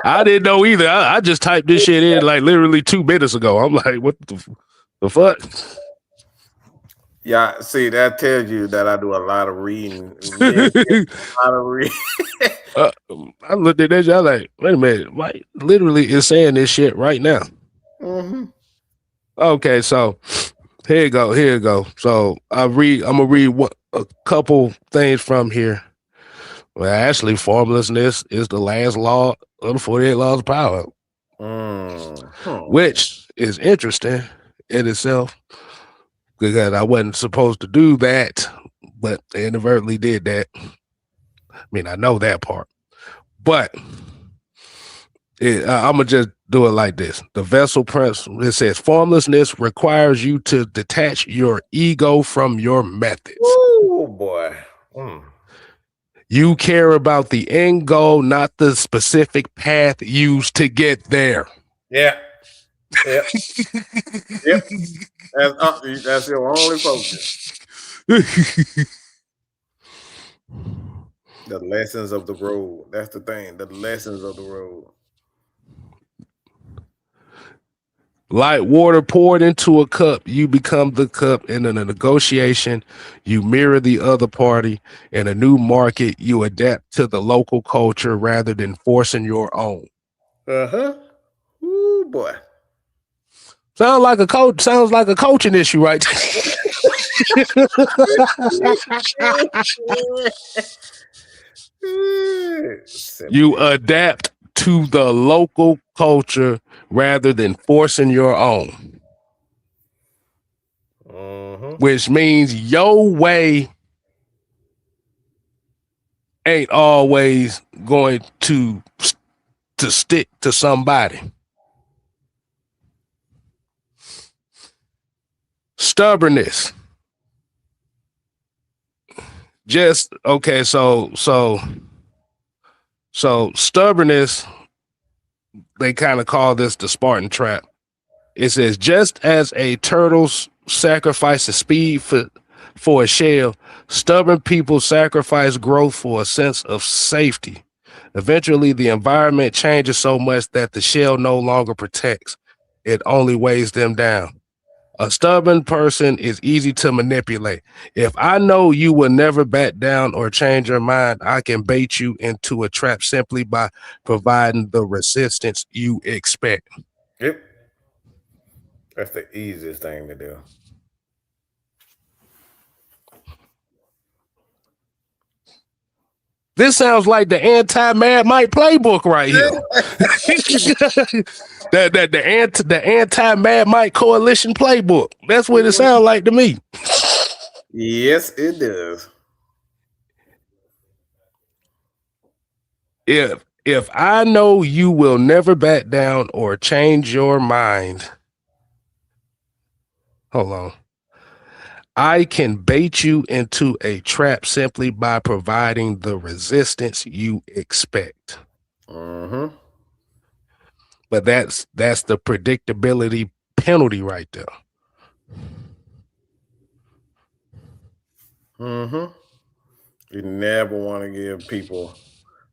I didn't know either. I just typed this shit in like literally 2 minutes ago. I'm like, what the fuck? Yeah, see, that tells you that I do a lot of reading. Me and Kim do a lot of reading. uh, I looked at that shit. I was like, wait a minute. Why literally is saying this shit right now? Mm-hmm. Okay, so here you go. Here you go. So I'm gonna read a couple things from here. Well, actually, formlessness is the last law of the 48 laws of power, Mm-hmm. which is interesting in itself because I wasn't supposed to do that, but they inadvertently did that. I mean, I know that part, but I'm gonna just do it like this. The vessel principle. It says formlessness requires you to detach your ego from your methods. Oh boy. Mm. You care about the end goal, not the specific path used to get there. Yeah. Yep. Yep. That's your only focus. The lessons of the road. That's the thing. The lessons of the road. Like water poured into a cup, you become the cup. In a negotiation, you mirror the other party. In a new market, you adapt to the local culture rather than forcing your own. Uh-huh. Oh boy. Sounds like a coaching issue, right? You Simply. adapt to the local culture rather than forcing your own, Mm-hmm. which means your way ain't always going to stick to somebody. Stubbornness. Just okay, so stubbornness, they kind of call this the Spartan trap. It says just as a turtle sacrifices speed for a shell, stubborn people sacrifice growth for a sense of safety. Eventually, the environment changes so much that the shell no longer protects, it only weighs them down. A stubborn person is easy to manipulate. If I know you will never back down or change your mind, I can bait you into a trap simply by providing the resistance you expect. Yep. That's the easiest thing to do. This sounds like the anti-Mad Mike playbook right here. The anti Mad Mike coalition playbook. That's what it sounds like to me. Yes, it does. If I know you will never back down or change your mind, hold on. I can bait you into a trap simply by providing the resistance you expect. Mm-hmm. But that's the predictability penalty right there. Mm-hmm. You never want to give people.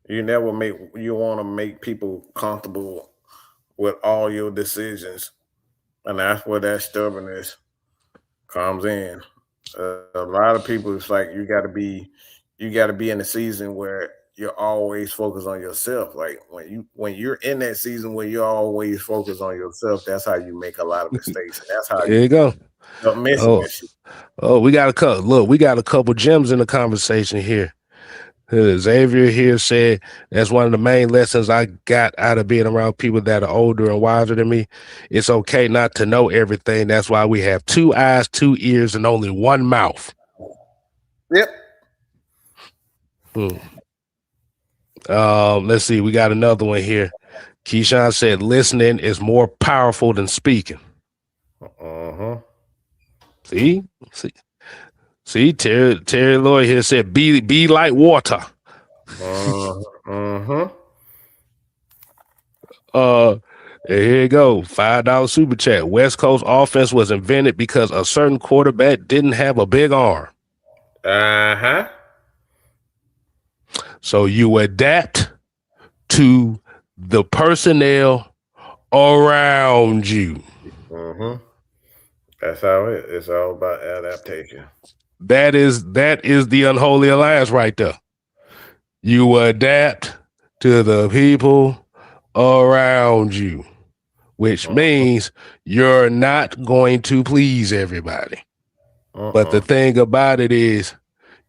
You never make. You want to make people comfortable with all your decisions, and that's where that stubbornness comes in. A lot of people, it's like you got to be in a season where you're always focused on yourself. Like when you're in that season where you're always focused on yourself, that's how you make a lot of mistakes, and that's how There you you go. end up missing Oh, that shit. oh, we got a couple. Look, we got a couple gems in the conversation here. Xavier here said that's one of the main lessons I got out of being around people that are older and wiser than me. It's okay not to know everything. That's why we have two eyes, two ears, and only one mouth. Yep. Hmm. Let's see. We got another one here. Keyshawn said listening is more powerful than speaking. Uh-huh. See, see, see. Terry Lloyd here said be like water. Uh-huh. Uh-huh. Uh, here you go. $5 super chat. West Coast offense was invented because a certain quarterback didn't have a big arm. Uh-huh. So you adapt to the personnel around you. Uh-huh. That's how it's all about adaptation. That is the unholy alliance right there. You adapt to the people around you, which Uh-huh. means you're not going to please everybody. But the Uh-uh. thing about it is,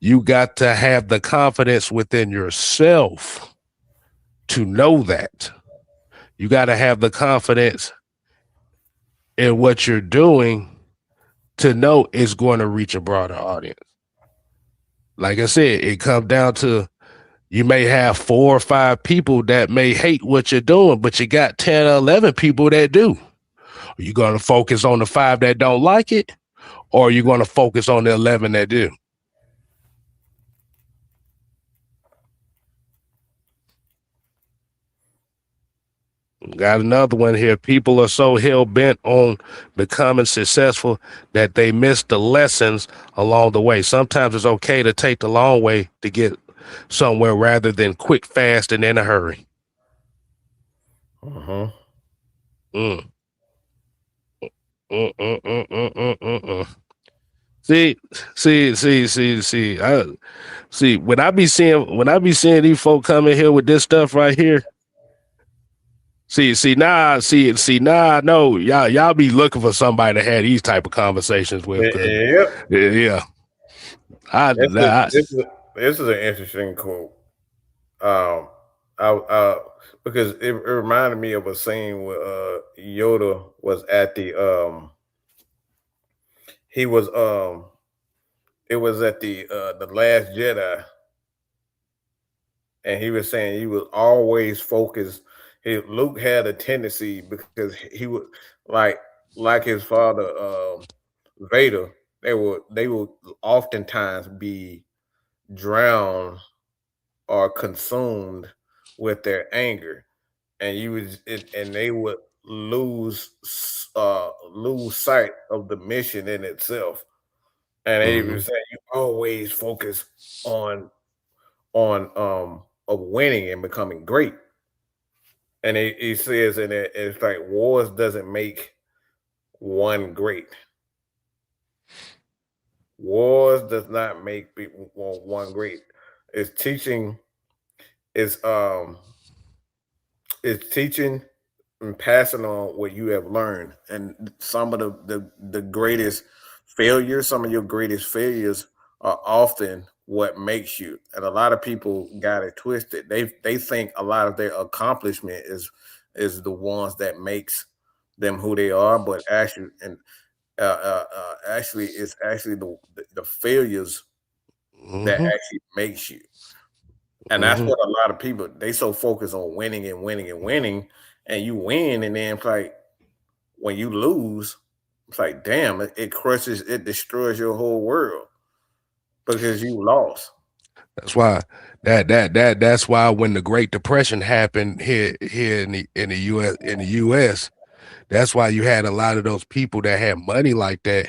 you got to have the confidence within yourself to know that. You got to have the confidence in what you're doing to know it's going to reach a broader audience. Like I said, it comes down to you may have 4 or 5 people that may hate what you're doing, but you got 10 or 11 people that do. Are you going to focus on the 5 that don't like it, or are you going to focus on the 11 that do? Got another one here. People are so hell bent on becoming successful that they miss the lessons along the way. Sometimes it's okay to take the long way to get somewhere rather than quick, fast, and in a hurry. Uh-huh. Mm. Mm. See, see. See when I be seeing these folk come in here with this stuff right here. See now I know y'all be looking for somebody to have these type of conversations with. Cause Yep. yeah, I, This is I this is this is an interesting quote. Um, I because it reminded me of a scene where Yoda was at he was it was at the Last Jedi, and he was saying he was always focused. Luke had a tendency because he would like like his father Vader. They would oftentimes be drowned or consumed with their anger, and and they would lose sight of the mission in itself. And they mm-hmm, were saying you always focus on of winning and becoming great. And he says in it, it's like wars doesn't make one great. Wars does not make people one great. It's teaching. It's um. It's teaching and passing on what you have learned. And some of the greatest failures, some of your greatest failures are often what makes you. And a lot of people got it twisted. They think a lot of their accomplishment is the ones that makes them who they are, but actually it's actually the failures that Mm-hmm. actually makes you. And that's Mm-hmm. what a lot of people they so focused on winning and winning and winning, and you win, and then it's like when you lose, it's like damn, it crushes, it destroys your whole world because you lost. That's why that's why when the Great Depression happened here in the US, that's why you had a lot of those people that had money like that.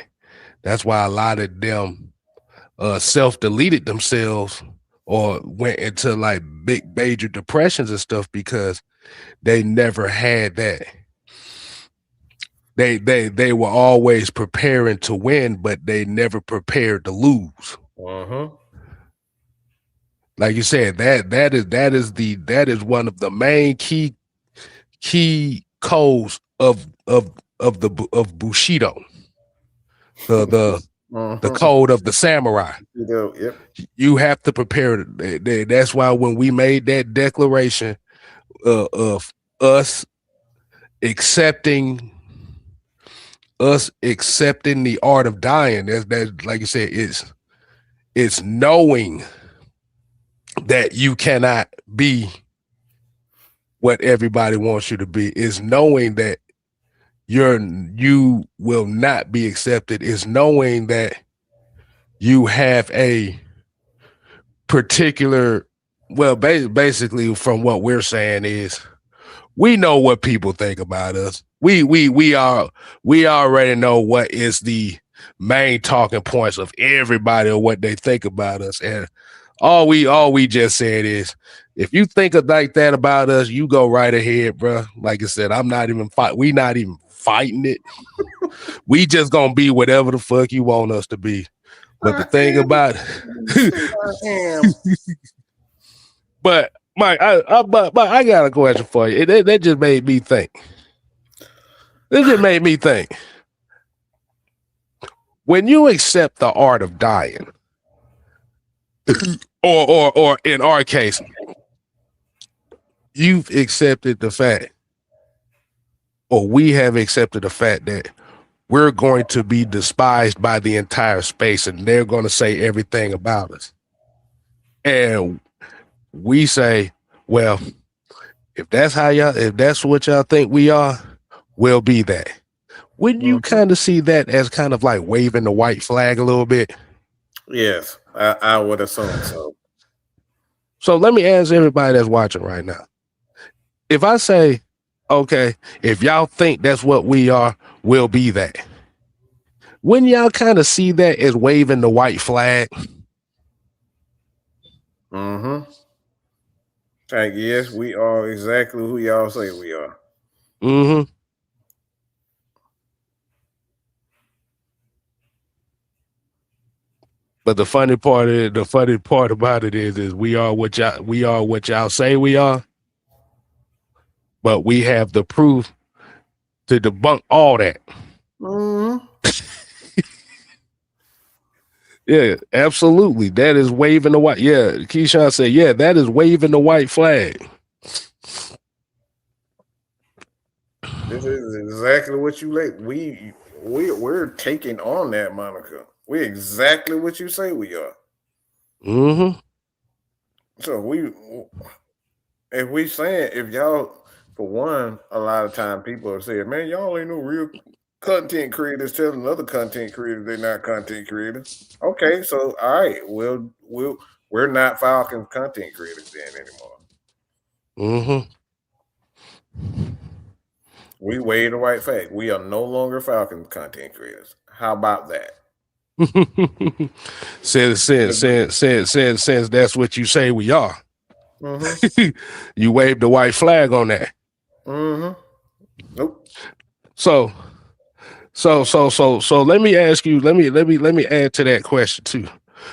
That's why a lot of them self deleted themselves or went into like big major depressions and stuff because they never had that. They were always preparing to win, but they never prepared to lose. Uh-huh. Like you said, that is one of the main key codes of Bushido, the the Uh-huh. code of the samurai. Yep. You have to prepare. That's why when we made that declaration of us accepting accepting the art of dying, that like you said, it's knowing that you cannot be what everybody wants you to be. Is knowing that you will not be accepted. Is knowing that you have a particular, well, basically from what we're saying is we know what people think about us. We already know what is the main talking points of everybody or what they think about us. And all we just said is if you think like that about us, you go right ahead, bro. Like I said, I'm not even fight. We not even fighting it. We just gonna be whatever the fuck you want us to be. But the I thing am. about You say I am. but Mike, but I got a question for you. That just made me think. This just made me think. When you accept the art of dying, or in our case, you've accepted the fact, or we have accepted the fact that we're going to be despised by the entire space, and they're going to say everything about us. And we say, well, if that's what y'all think we are, we'll be that. Wouldn't you Mhm. kind of see that as kind of like waving the white flag a little bit? Yes, I would assume so. So let me ask everybody that's watching right now. If I say, okay, if y'all think that's what we are, we'll be that. Wouldn't y'all kind of see that as waving the white flag? Mm-hmm. Like, yes, we are exactly who y'all say we are. Mm-hmm. But the funny part about it is we are what y'all say we are, but we have the proof to debunk all that. Mm-hmm. Yeah, absolutely. That is waving the white. Yeah, Keyshawn said, yeah, that is waving the white flag. This is exactly what you like. We're taking on that moniker. We're exactly what you say we are. Mm-hmm. So if we saying if y'all for one, a lot of time people are saying, man, y'all ain't no real content creators telling other content creators they're not content creators. Okay, so all right, we're not Falcons content creators then anymore. Mm-hmm. We weighed the right fact. We are no longer Falcons content creators. How about that? Since that's what you say we are. Mm-hmm. You waved the white flag on that. Mm-hmm. Nope. So so let me ask you, let me add to that question too.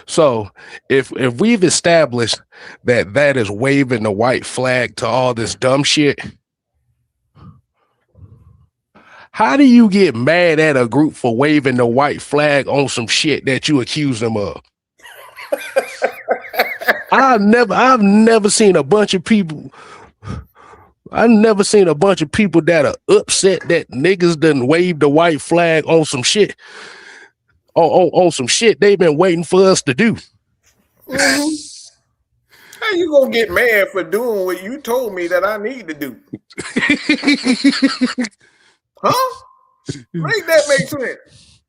So if we've established that that is waving the white flag to all this dumb shit, How do you get mad at a group for waving the white flag on some shit that you accuse them of? I've never seen a bunch of people. I've never seen a bunch of people that are upset that niggas done waved the white flag on some shit. On some shit they've been waiting for us to do. Mm-hmm. How you gonna get mad for doing what you told me that I need to do? Huh? Make that make sense.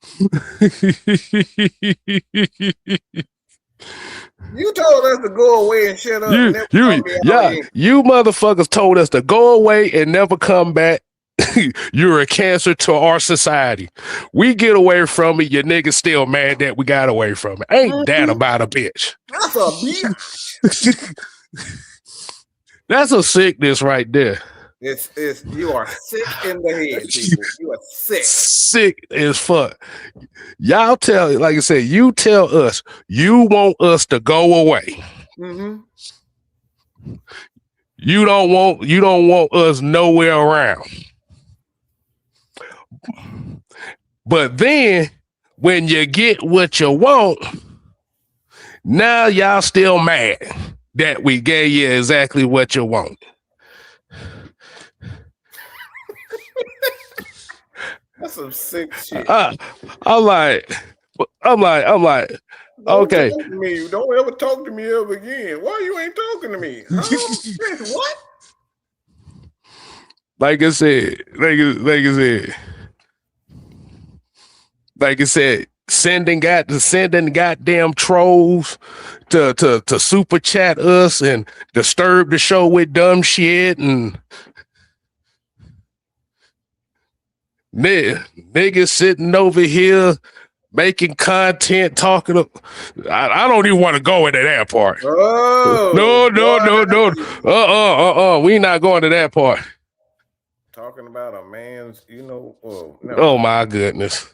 You told us to go away and shut up and never come back. You motherfuckers told us to go away and never come back. You're a cancer to our society. We get away from it. Your niggas still mad that we got away from it. Ain't that about a bitch? That's a bitch. That's a sickness right there. It's you are sick in the head, people. You are sick. Sick as fuck. Y'all tell, like I said, you tell us you want us to go away. Mm-hmm. You don't want us nowhere around. But then when you get what you want, now y'all still mad that we gave you exactly what you want. That's some sick shit. I'm like, okay. Don't talk to me. Don't ever talk to me ever again. Why you ain't talking to me? What? Like I said, sending goddamn trolls to super chat us and disturb the show with dumb shit and niggas sitting over here making content talking to, I don't even want to go into that part. Oh, no. We not going to that part. Talking about a man's, Oh my goodness.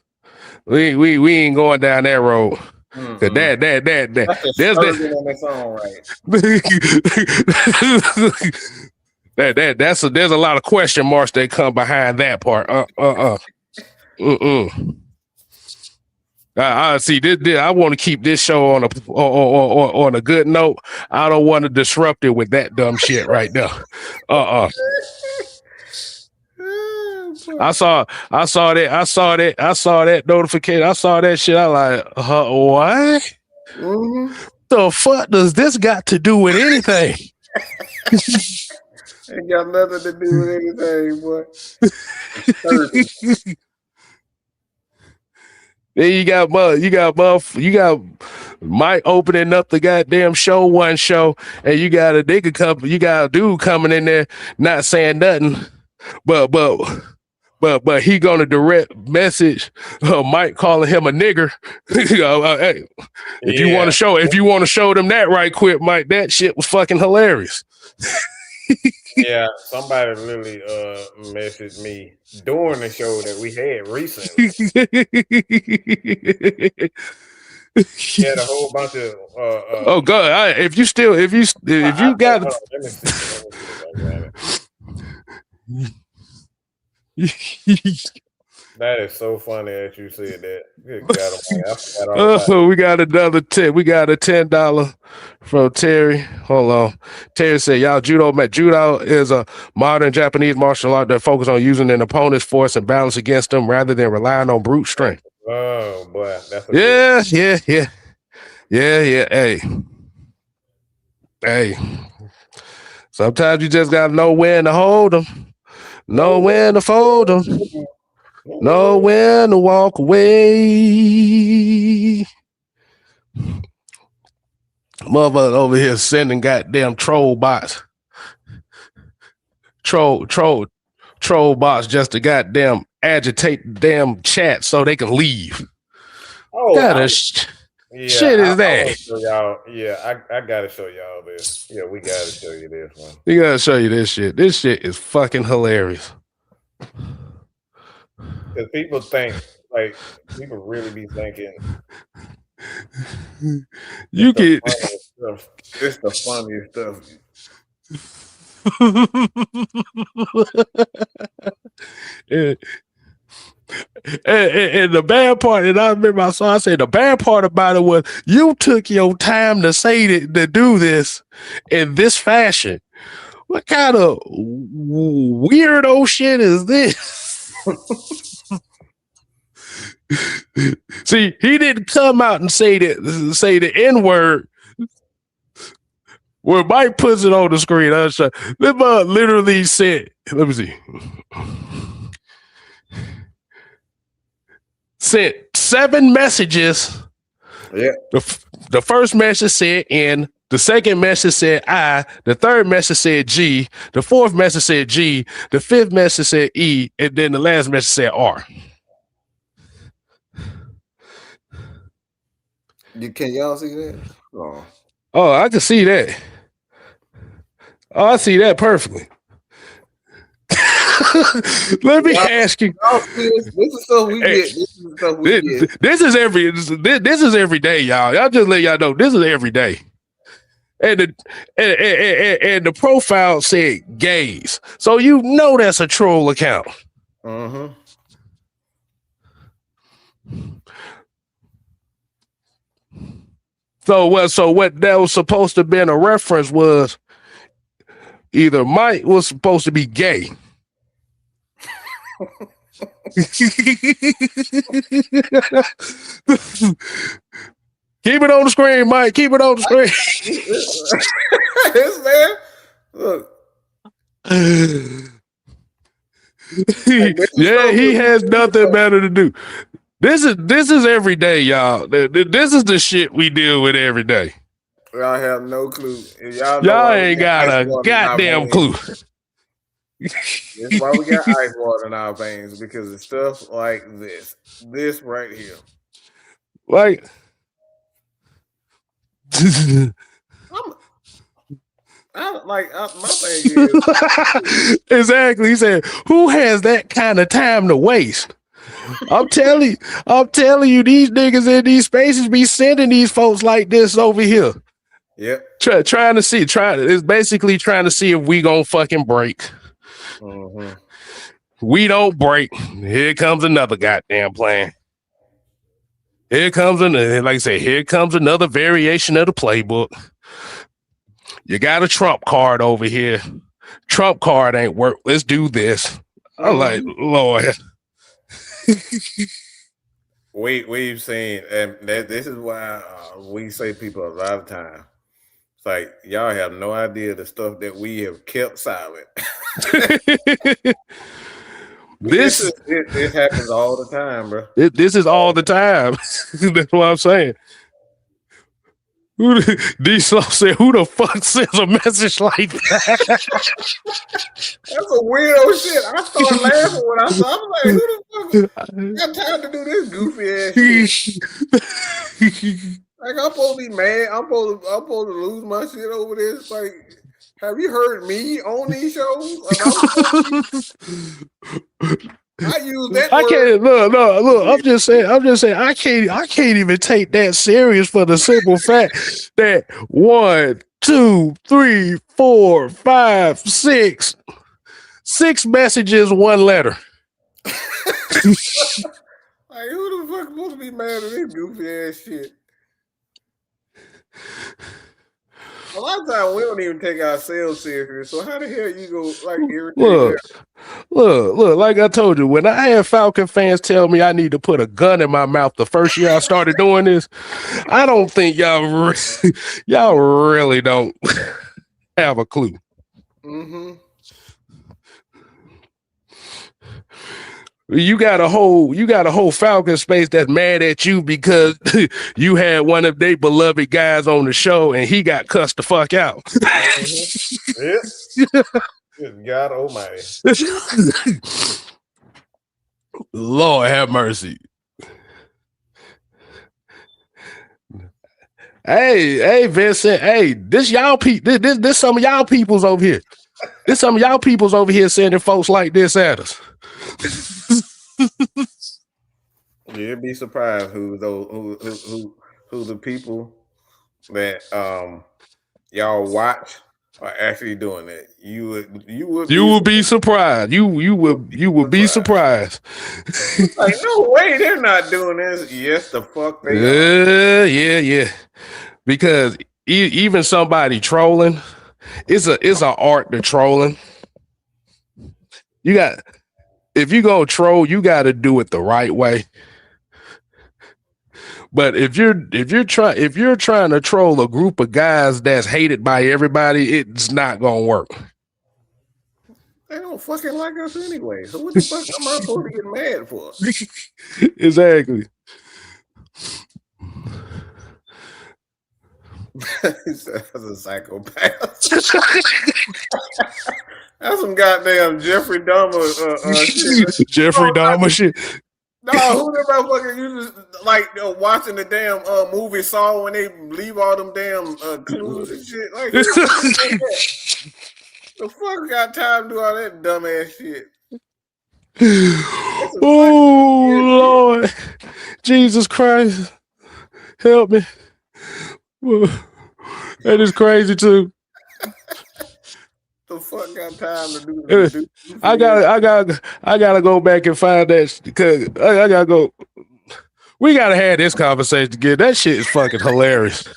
We ain't going down that road. Mm-hmm. There's on its own, right? There's a lot of question marks that come behind that part. I see this. I want to keep this show on a good note. I don't want to disrupt it with that dumb shit right now. I saw that notification. I saw that shit. I like, what? Mm-hmm. The fuck does this got to do with anything? Ain't got nothing to do with anything, boy. Then you got Mike opening up the goddamn show, one show, and you got a dude coming in there not saying nothing, but he gonna direct message Mike calling him a nigger. Hey, if you want to show them that right quick, Mike, that shit was fucking hilarious. Yeah, somebody literally messaged me during the show that we had recently. He had a whole bunch of oh god, if you got let me see. That is so funny that you said that. Good God, we got another 10. We got a $10 from Terry. Hold on. Terry said, y'all, judo is a modern Japanese martial art that focuses on using an opponent's force and balance against them rather than relying on brute strength. Oh boy, that's yeah. Hey. Sometimes you just gotta know when to hold them, know when to fold them. Know when to walk away. Mother over here sending goddamn troll bots. Troll bots just to goddamn agitate the damn chat so they can leave. Oh, shit is that? I gotta show y'all this. Yeah, we gotta show you this one. We gotta show you this shit. This shit is fucking hilarious. Because people really be thinking you get it's the funniest stuff. And the bad part, and I remember I said the bad part about it was you took your time to say to do this in this fashion. What kind of weirdo shit is this? See, he didn't come out and say the N word. When Mike puts it on the screen, this bug literally said, "Let me see." Sent 7 messages. Yeah. The first message said N. The second message said I. The third message said G. The fourth message said G. The fifth message said E. And then the last message said R. Can y'all see that? Oh, I can see that. Oh, I see that perfectly. Let me ask you. This is stuff we get. This is every day, y'all. Y'all just let y'all know this is every day. And the profile said gays, so you know that's a troll account. Mm-hmm. So what that was supposed to have been a reference was either Mike was supposed to be gay. Keep it on the screen, Mike. Keep it on the screen. Yes, man. Look. Yeah, he has nothing better to do. This is every day, y'all. This is the shit we deal with every day. Y'all have no clue. Y'all ain't got a goddamn clue. That's why we got ice water in our veins, because it's stuff like this. This right here. Like my thing is exactly. He said, "Who has that kind of time to waste?" I'm telling you, these niggas in these spaces be sending these folks like this over here. Yep. It's basically trying to see if we gonna fucking break. Mm-hmm. We don't break. Here comes another goddamn plan. Here comes another variation of the playbook. You got a Trump card over here. Trump card ain't work. Let's do this. I'm like, Lord. We've seen, and this is why we say people a lot of time. It's like, y'all have no idea the stuff that we have kept silent. This happens all the time, bro. This is all the time. That's what I'm saying. D-Slow said, "Who the fuck sends a message like that?" That's a weirdo shit. I started laughing when I saw. I'm like, "Who the fuck got time to do this goofy ass shit?" Like, I'm supposed to be mad. I'm supposed to lose my shit over this. Like, have you heard me on these shows? Like, I use that I word. can't look. I'm just saying. I can't even take that serious for the simple fact that 1, 2, 3, 4, 5, 6 messages, 1 letter. Like, who the fuck supposed to be mad at this goofy ass shit? A lot of times we don't even take ourselves serious. So how the hell you go like irritate? Look, like I told you, when I had Falcon fans tell me I need to put a gun in my mouth the first year I started doing this, I don't think y'all really don't have a clue. Mm-hmm. You got a whole Falcon space that's mad at you because you had one of their beloved guys on the show and he got cussed the fuck out. Mm-hmm. Good God Almighty! Lord have mercy. Hey, Vincent. Hey, this y'all people. This some of y'all peoples over here. This some of y'all peoples over here sending folks like this at us. You'd be surprised who the people that y'all watch are actually doing that. You would You be will be surprised. You will be surprised. surprised. Like, no way, they're not doing this. Yes, the fuck they are. Yeah. Because even somebody trolling, it's a art to trolling. You got if you go troll, you got to do it the right way. But if you're trying to troll a group of guys that's hated by everybody, it's not gonna work. They don't fucking like us anyway. So what the fuck am I supposed to get mad for? Exactly. He said, "That's a psychopath." That's some goddamn Jeffrey Dahmer shit. Jeffrey Oh, Dahmer shit. no, who the motherfucker you just like watching the damn movie Saw when they leave all them damn clues and shit? Like, who the fuck does that? The fuck got time to do all that dumbass shit? That's a Oh Lord, Jesus Christ, help me! That is crazy too. the fuck got time to do I gotta go back and find that because I gotta go. We gotta have this conversation again. That shit is fucking hilarious.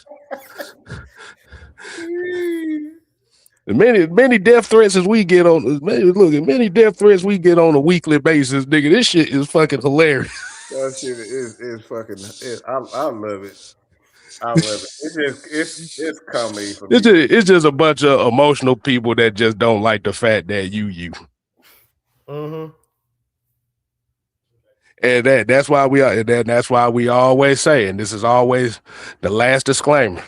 Many death threats as we get on. Many death threats we get on a weekly basis, nigga. This shit is fucking hilarious. That shit is fucking. I love it. I love it. It's comedy for me. It's just a bunch of emotional people that just don't like the fact that you. Mm-hmm. And that's why we are. And that's why we always say, and this is always the last disclaimer.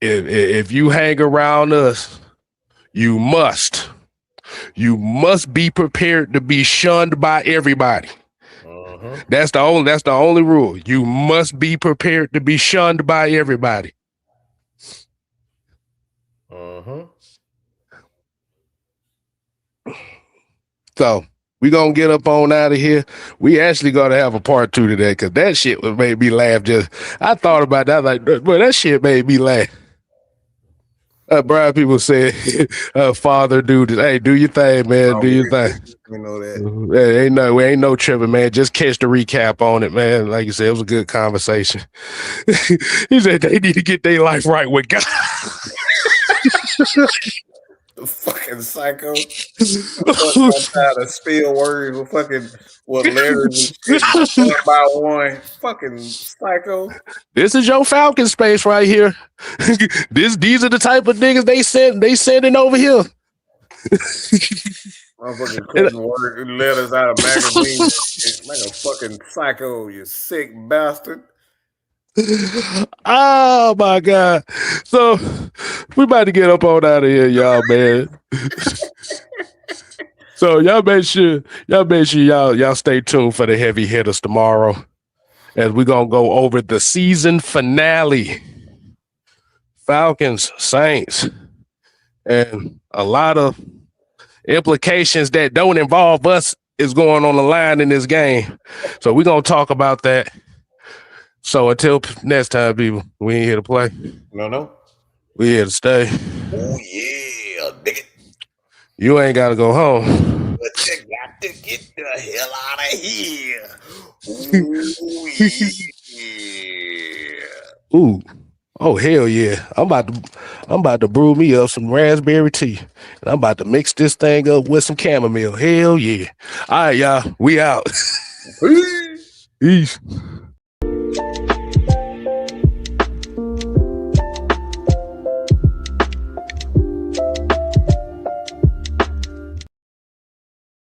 If you hang around us, you must be prepared to be shunned by everybody. Mm-hmm. That's the only rule. You must be prepared to be shunned by everybody. Mm-hmm. So we gonna get up on out of here. We actually gonna have a part 2 today because that shit made me laugh. I thought about that like, but that shit made me laugh. Brian people said, "Father, dude, hey, do your thing, man. Do your thing." You know that. Ain't no tripping, man. Just catch the recap on it, man. Like you said, it was a good conversation. He said they need to get their life right with God. The fucking psycho. I'm trying to spill words with letters and shit one by one. Fucking psycho. This is your Falcon space right here. These are the type of niggas they sending over here. Motherfucking cutting letters out of magazines like a fucking psycho, you sick bastard. Oh my God. So we about to get up on out of here, y'all, man. So y'all make sure y'all stay tuned for the heavy hitters tomorrow as we're gonna go over the season finale. Falcons, Saints, and a lot of implications that don't involve us is going on the line in this game. So we're gonna talk about that. So until next time, people, we ain't here to play. No. We here to stay. Oh yeah, dig it. You ain't gotta go home. But you got to get the hell out of here. Ooh, yeah. Ooh. Oh hell yeah. I'm about to brew me up some raspberry tea. And I'm about to mix this thing up with some chamomile. Hell yeah. All right, y'all. We out. Peace. Peace.